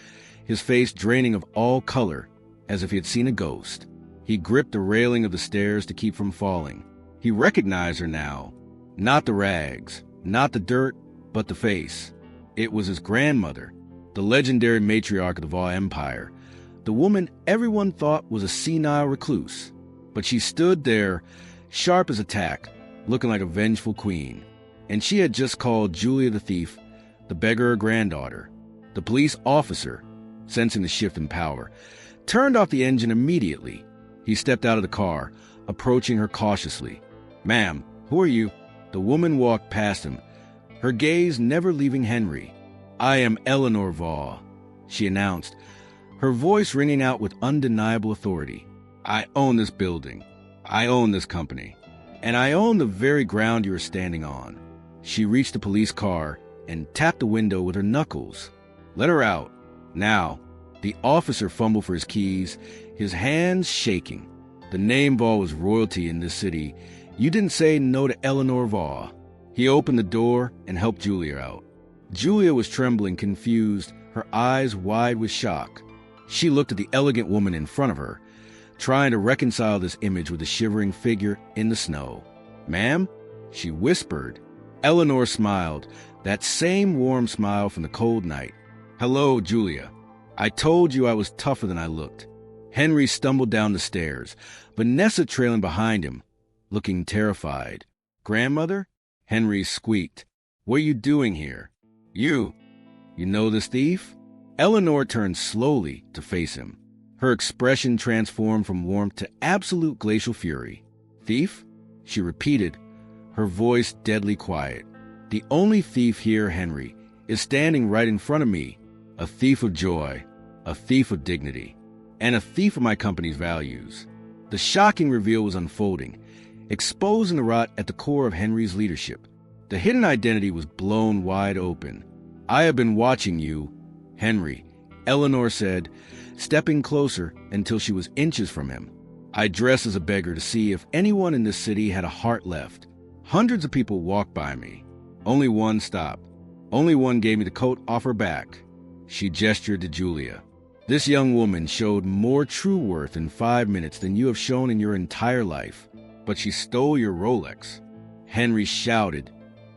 [SPEAKER 2] his face draining of all color, as if he had seen a ghost. He gripped the railing of the stairs to keep from falling. He recognized her now. Not the rags, not the dirt, but the face. It was his grandmother, the legendary matriarch of the Vaugh Empire, the woman everyone thought was a senile recluse. But she stood there, sharp as a tack, looking like a vengeful queen. And she had just called Julia the thief, the beggar her granddaughter. The police officer, sensing the shift in power, turned off the engine immediately. He stepped out of the car, approaching her cautiously. "Ma'am, who are you?" The woman walked past him, her gaze never leaving Henry. "I am Eleanor Vaugh," she announced, her voice ringing out with undeniable authority. "I own this building. I own this company. And I own the very ground you are standing on." She reached the police car and tapped the window with her knuckles. "Let her out. Now." The officer fumbled for his keys, his hands shaking. The name Vaugh was royalty in this city. You didn't say no to Eleanor Vaugh. He opened the door and helped Julia out. Julia was trembling, confused, her eyes wide with shock. She looked at the elegant woman in front of her, trying to reconcile this image with the shivering figure in the snow. "Ma'am?" she whispered. Eleanor smiled, that same warm smile from the cold night. "Hello, Julia. I told you I was tougher than I looked." Henry stumbled down the stairs, Vanessa trailing behind him, looking terrified. Grandmother? Henry squeaked. What are you doing here? You know this thief? Eleanor turned slowly to face him. Her expression transformed from warmth to absolute glacial fury. Thief? She repeated, her voice deadly quiet. The only thief here, Henry, is standing right in front of me. A thief of joy, a thief of dignity, and a thief of my company's values. The shocking reveal was unfolding, exposing the rot at the core of Henry's leadership. The hidden identity was blown wide open. I have been watching you, Henry, Eleanor said, stepping closer until she was inches from him. I dressed as a beggar to see if anyone in this city had a heart left. Hundreds of people walked by me. Only one stopped. Only one gave me the coat off her back. She gestured to Julia. This young woman showed more true worth in 5 minutes than you have shown in your entire life. But she stole your Rolex. Henry shouted,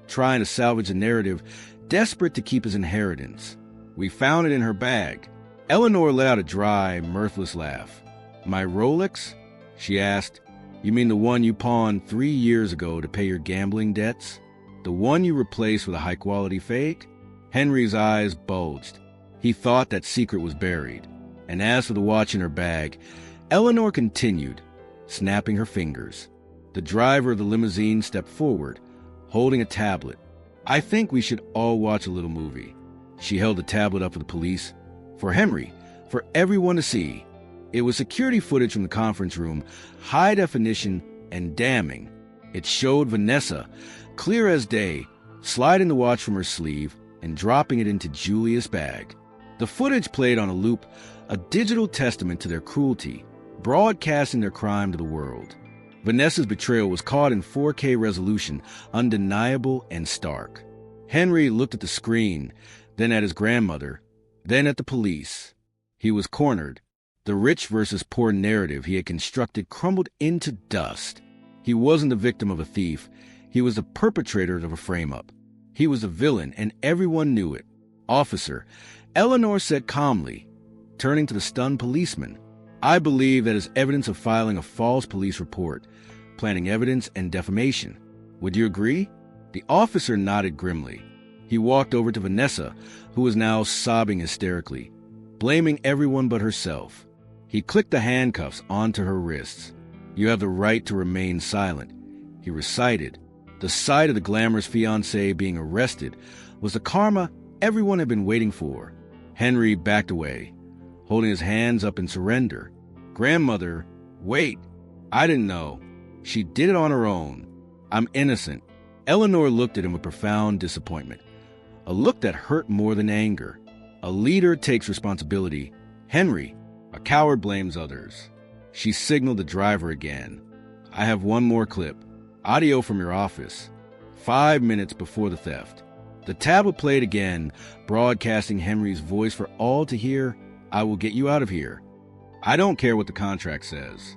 [SPEAKER 2] trying to salvage the narrative, desperate to keep his inheritance. We found it in her bag. Eleanor let out a dry, mirthless laugh. My Rolex? She asked. You mean the one you pawned 3 years ago to pay your gambling debts? The one you replaced with a high-quality fake? Henry's eyes bulged. He thought that secret was buried. And as for the watch in her bag, Eleanor continued, snapping her fingers. The driver of the limousine stepped forward, holding a tablet. I think we should all watch a little movie. She held the tablet up for the police. For Henry, for everyone to see. It was security footage from the conference room, high definition and damning. It showed Vanessa, clear as day, sliding the watch from her sleeve and dropping it into Julia's bag. The footage played on a loop, a digital testament to their cruelty, broadcasting their crime to the world. Vanessa's betrayal was caught in 4K resolution, undeniable and stark. Henry looked at the screen, then at his grandmother, then at the police. He was cornered. The rich versus poor narrative he had constructed crumbled into dust. He wasn't the victim of a thief. He was the perpetrator of a frame-up. He was a villain, and everyone knew it. Officer, Eleanor said calmly, turning to the stunned policeman, I believe that is evidence of filing a false police report, planting evidence and defamation. Would you agree? The officer nodded grimly. He walked over to Vanessa, who was now sobbing hysterically, blaming everyone but herself. He clicked the handcuffs onto her wrists. You have the right to remain silent, he recited. The sight of the glamorous fiancé being arrested was the karma everyone had been waiting for. Henry backed away, holding his hands up in surrender. Grandmother, wait. I didn't know. She did it on her own. I'm innocent. Eleanor looked at him with profound disappointment, a look that hurt more than anger. A leader takes responsibility. Henry, a coward, blames others. She signaled the driver again. I have one more clip. Audio from your office. 5 minutes before the theft. The tablet played again, broadcasting Henry's voice for all to hear. I will get you out of here. I don't care what the contract says.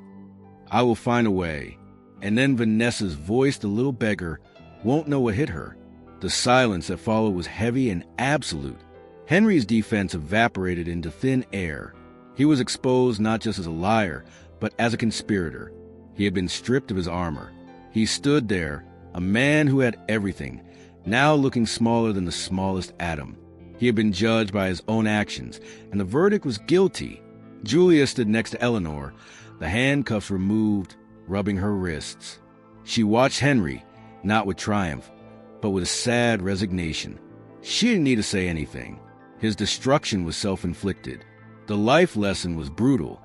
[SPEAKER 2] I will find a way. And then Vanessa's voice, the little beggar, won't know what hit her. The silence that followed was heavy and absolute. Henry's defense evaporated into thin air. He was exposed not just as a liar, but as a conspirator. He had been stripped of his armor. He stood there, a man who had everything, now looking smaller than the smallest atom. He had been judged by his own actions, and the verdict was guilty. Julia stood next to Eleanor, the handcuffs removed, rubbing her wrists. She watched Henry, not with triumph, but with a sad resignation. She didn't need to say anything. His destruction was self-inflicted. The life lesson was brutal.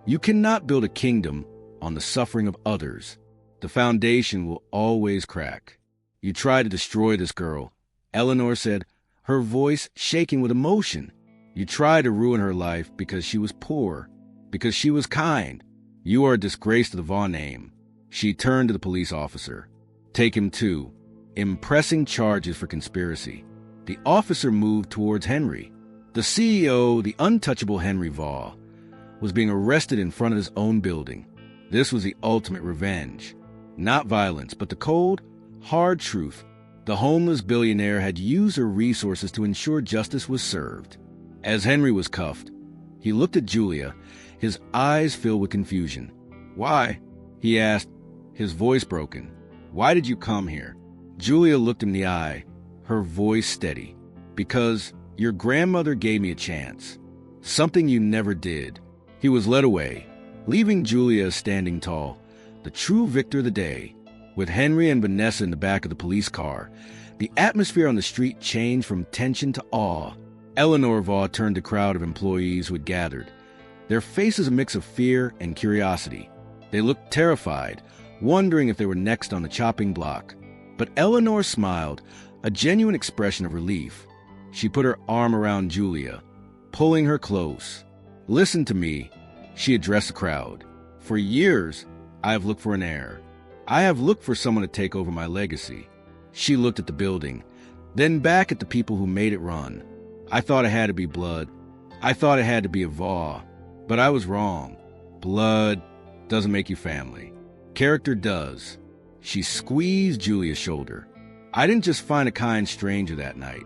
[SPEAKER 2] You cannot build a kingdom on the suffering of others. The foundation will always crack. You tried to destroy this girl, Eleanor said, her voice shaking with emotion. You tried to ruin her life because she was poor, because she was kind. You are a disgrace to the Vaugh name. She turned to the police officer. Take him too. Impressing charges for conspiracy. The officer moved towards Henry. The CEO, the untouchable Henry Vaugh, was being arrested in front of his own building. This was the ultimate revenge. Not violence, but the cold, hard truth. The homeless billionaire had used her resources to ensure justice was served. As Henry was cuffed, he looked at Julia, his eyes filled with confusion. Why? He asked, his voice broken. Why did you come here? Julia looked him in the eye, her voice steady. Because your grandmother gave me a chance. Something you never did. He was led away, leaving Julia standing tall, the true victor of the day. With Henry and Vanessa in the back of the police car, the atmosphere on the street changed from tension to awe. Eleanor Vaugh turned to the crowd of employees who had gathered, their faces a mix of fear and curiosity. They looked terrified, wondering if they were next on the chopping block. But Eleanor smiled, a genuine expression of relief. She put her arm around Julia, pulling her close. Listen to me, she addressed the crowd. For years, I have looked for an heir. I have looked for someone to take over my legacy. She looked at the building, then back at the people who made it run. I thought it had to be blood. I thought it had to be a Vaugh. But I was wrong. Blood doesn't make you family. Character does. She squeezed Julia's shoulder. I didn't just find a kind stranger that night.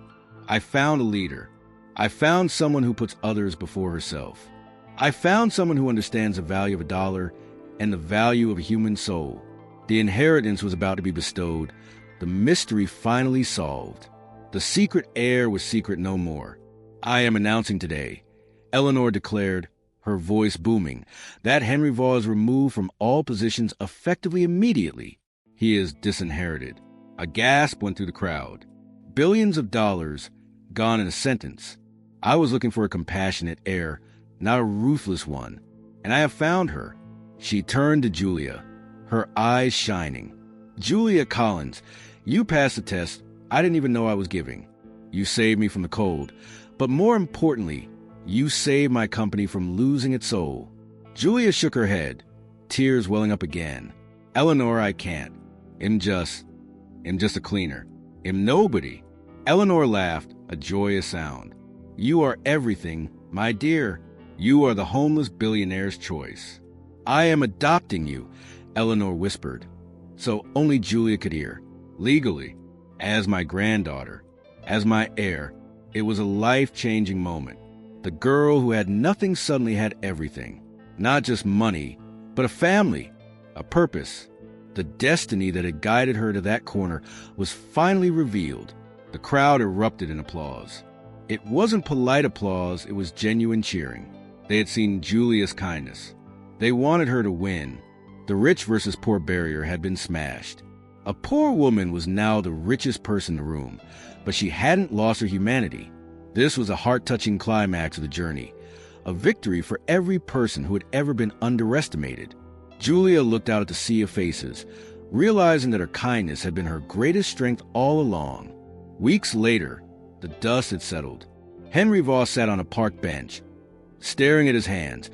[SPEAKER 2] I found a leader. I found someone who puts others before herself. I found someone who understands the value of a dollar and the value of a human soul. The inheritance was about to be bestowed, the mystery finally solved. The secret heir was secret no more. I am announcing today, Eleanor declared, her voice booming, that Henry Vaugh is removed from all positions effectively immediately. He is disinherited. A gasp went through the crowd. Billions of dollars gone in a sentence. I was looking for a compassionate heir, not a ruthless one, and I have found her. She turned to Julia, her eyes shining. Julia Collins, you passed the test I didn't even know I was giving. You saved me from the cold, but more importantly, you saved my company from losing its soul. Julia shook her head, tears welling up again. Eleanor, I can't. I'm just a cleaner. I'm nobody. Eleanor laughed, a joyous sound. You are everything, my dear. You are the homeless billionaire's choice. I am adopting you, Eleanor whispered, so only Julia could hear. Legally, as my granddaughter, as my heir. It was a life-changing moment. The girl who had nothing suddenly had everything. Not just money, but a family, a purpose. The destiny that had guided her to that corner was finally revealed. The crowd erupted in applause. It wasn't polite applause, it was genuine cheering. They had seen Julia's kindness. They wanted her to win. The rich versus poor barrier had been smashed. A poor woman was now the richest person in the room, but she hadn't lost her humanity. This was a heart-touching climax of the journey, a victory for every person who had ever been underestimated. Julia looked out at the sea of faces, realizing that her kindness had been her greatest strength all along. Weeks later, the dust had settled. Henry Vaugh sat on a park bench, staring at his hands,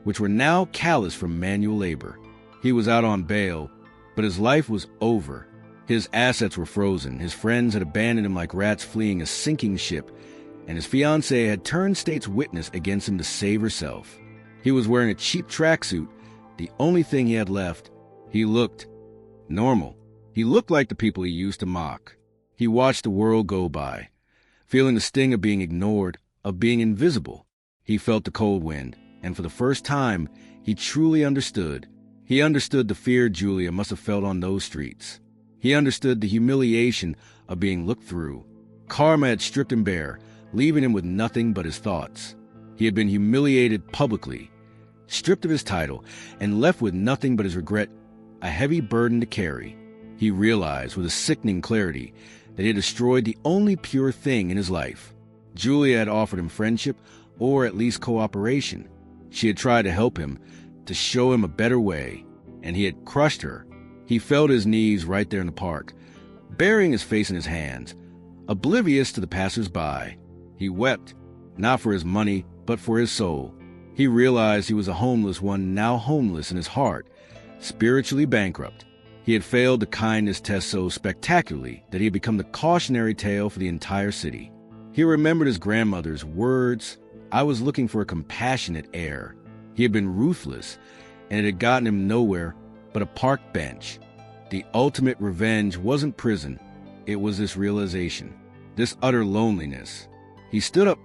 [SPEAKER 2] which were now callous from manual labor. He was out on bail, but his life was over. His assets were frozen, his friends had abandoned him like rats fleeing a sinking ship, and his fiancée had turned state's witness against him to save herself. He was wearing a cheap tracksuit, the only thing he had left. He looked normal. He looked like the people he used to mock. He watched the world go by, feeling the sting of being ignored, of being invisible. He felt the cold wind, and for the first time, he truly understood. He understood the fear Julia must have felt on those streets. He understood the humiliation of being looked through. Karma had stripped him bare, leaving him with nothing but his thoughts. He had been humiliated publicly, stripped of his title, and left with nothing but his regret, a heavy burden to carry. He realized with a sickening clarity that he had destroyed the only pure thing in his life. Julia had offered him friendship, or at least cooperation. She had tried to help him, to show him a better way, and he had crushed her. He fell to his knees right there in the park, burying his face in his hands, oblivious to the passers-by. He wept, not for his money, but for his soul. He realized he was a homeless one, now homeless in his heart, spiritually bankrupt. He had failed the kindness test so spectacularly that he had become the cautionary tale for the entire city. He remembered his grandmother's words, "I was looking for a compassionate heir." He had been ruthless, and it had gotten him nowhere but a park bench. The ultimate revenge wasn't prison. It was this realization, this utter loneliness. He stood up,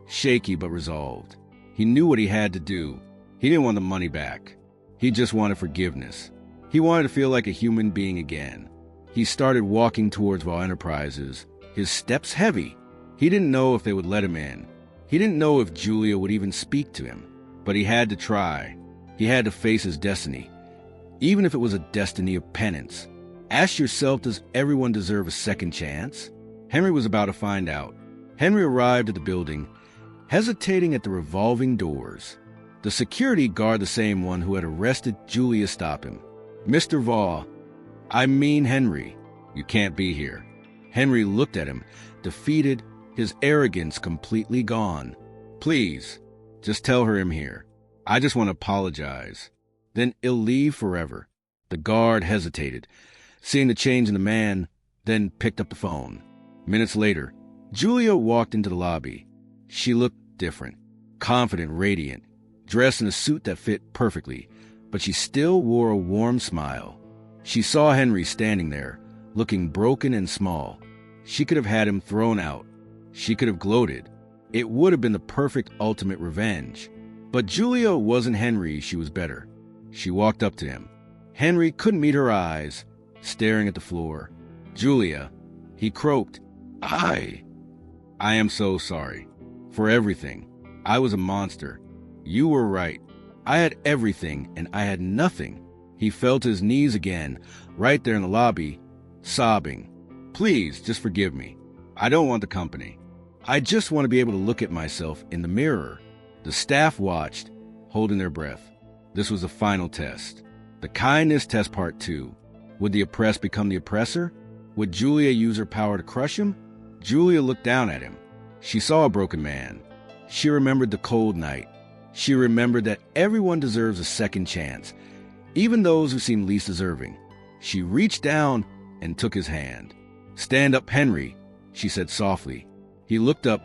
[SPEAKER 2] shaky but resolved. He knew what he had to do. He didn't want the money back. He just wanted forgiveness. He wanted to feel like a human being again. He started walking towards Vaugh Enterprises, his steps heavy. He didn't know if they would let him in. He didn't know if Julia would even speak to him. But he had to try. He had to face his destiny, even if it was a destiny of penance. Ask yourself, does everyone deserve a second chance? Henry was about to find out. Henry arrived at the building, hesitating at the revolving doors. The security guard, the same one who had arrested Julia, stopped him. "Mr. Vaugh, I mean Henry, you can't be here." Henry looked at him, defeated, his arrogance completely gone. "Please, just tell her I'm here. I just want to apologize. Then he'll leave forever." The guard hesitated, seeing the change in the man, then picked up the phone. Minutes later, Julia walked into the lobby. She looked different, confident, radiant, dressed in a suit that fit perfectly, but she still wore a warm smile. She saw Henry standing there, looking broken and small. She could have had him thrown out. She could have gloated. It would have been the perfect ultimate revenge. But Julia wasn't Henry, she was better. She walked up to him. Henry couldn't meet her eyes, staring at the floor. "Julia," he croaked, I am so sorry. For everything. I was a monster. You were right. I had everything, and I had nothing." He fell to his knees again, right there in the lobby, sobbing. "Please, just forgive me. I don't want the company. I just want to be able to look at myself in the mirror." The staff watched, holding their breath. This was the final test. The kindness test part 2. Would the oppressed become the oppressor? Would Julia use her power to crush him? Julia looked down at him. She saw a broken man. She remembered the cold night. She remembered that everyone deserves a second chance, even those who seem least deserving. She reached down and took his hand. "Stand up, Henry," she said softly. He looked up,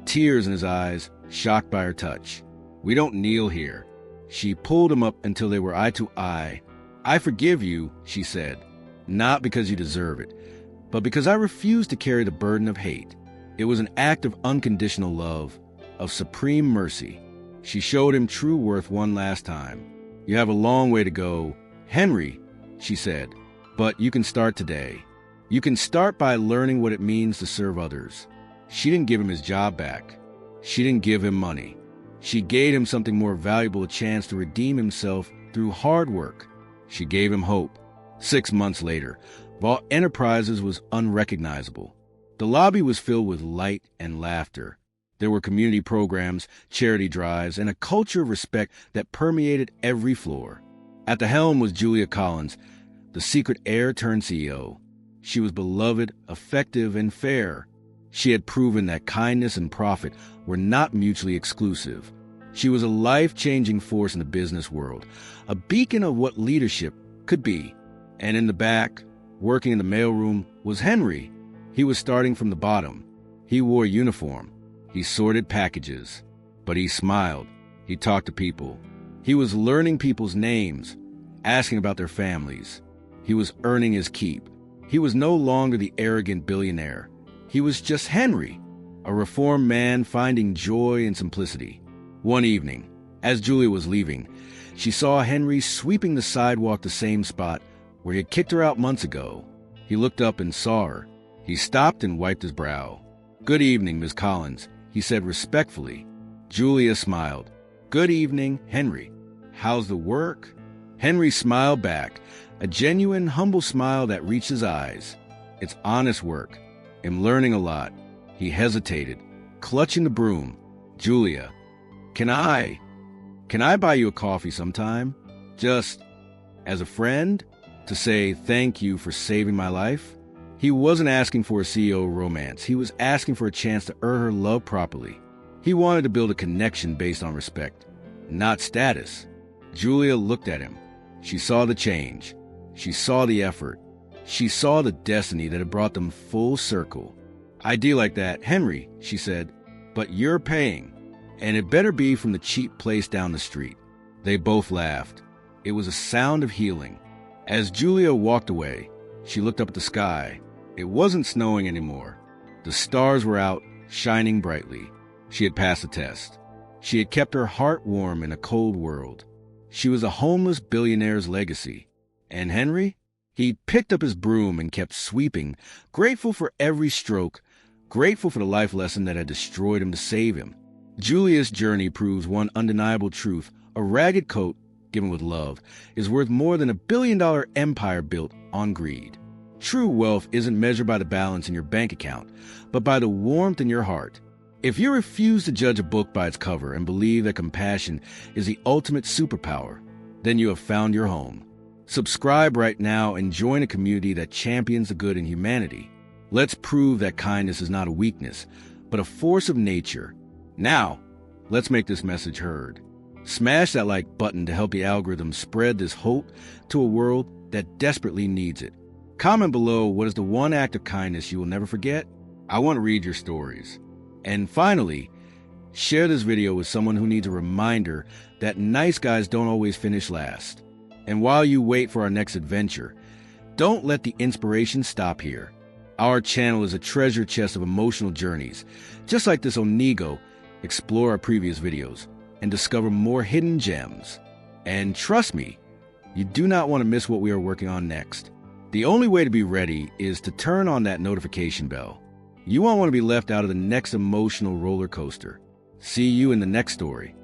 [SPEAKER 2] tears in his eyes, shocked by her touch. "We don't kneel here." She pulled him up until they were eye to eye. "I forgive you," she said, "not because you deserve it, but because I refuse to carry the burden of hate." It was an act of unconditional love, of supreme mercy. She showed him true worth one last time. "You have a long way to go, Henry," she said, "but you can start today. You can start by learning what it means to serve others." She didn't give him his job back. She didn't give him money. She gave him something more valuable, a chance to redeem himself through hard work. She gave him hope. 6 months later, Vaugh Enterprises was unrecognizable. The lobby was filled with light and laughter. There were community programs, charity drives, and a culture of respect that permeated every floor. At the helm was Julia Collins, the secret heir turned CEO. She was beloved, effective, and fair. She had proven that kindness and profit were not mutually exclusive. She was a life-changing force in the business world, a beacon of what leadership could be. And in the back, working in the mailroom, was Henry. He was starting from the bottom. He wore a uniform. He sorted packages. But he smiled. He talked to people. He was learning people's names, asking about their families. He was earning his keep. He was no longer the arrogant billionaire. He was just Henry, a reformed man finding joy in simplicity. One evening, as Julia was leaving, she saw Henry sweeping the sidewalk, the same spot where he had kicked her out months ago. He looked up and saw her. He stopped and wiped his brow. "Good evening, Miss Collins," he said respectfully. Julia smiled. "Good evening, Henry. How's the work?" Henry smiled back, a genuine, humble smile that reached his eyes. "It's honest work. I'm learning a lot." He hesitated, clutching the broom. "Julia, can I buy you a coffee sometime? Just as a friend, to say thank you for saving my life?" He wasn't asking for a CEO romance. He was asking for a chance to earn her love properly. He wanted to build a connection based on respect, not status. Julia looked at him. She saw the change. She saw the effort. She saw the destiny that had brought them full circle. "I'd deal like that, Henry," she said, "but you're paying, and it better be from the cheap place down the street." They both laughed. It was a sound of healing. As Julia walked away, she looked up at the sky. It wasn't snowing anymore. The stars were out, shining brightly. She had passed the test. She had kept her heart warm in a cold world. She was a homeless billionaire's legacy. And Henry? He picked up his broom and kept sweeping, grateful for every stroke, grateful for the life lesson that had destroyed him to save him. Julia's journey proves one undeniable truth: a ragged coat, given with love, is worth more than $1 billion empire built on greed. True wealth isn't measured by the balance in your bank account, but by the warmth in your heart. If you refuse to judge a book by its cover and believe that compassion is the ultimate superpower, then you have found your home. Subscribe right now and join a community that champions the good in humanity. Let's prove that kindness is not a weakness, but a force of nature. Now, let's make this message heard. Smash that like button to help the algorithm spread this hope to a world that desperately needs it. Comment below, what is the one act of kindness you will never forget? I want to read your stories. And finally, share this video with someone who needs a reminder that nice guys don't always finish last. And while you wait for our next adventure, don't let the inspiration stop here. Our channel is a treasure chest of emotional journeys. Just like this Onigo, explore our previous videos and discover more hidden gems. And trust me, you do not want to miss what we are working on next. The only way to be ready is to turn on that notification bell. You won't want to be left out of the next emotional roller coaster. See you in the next story.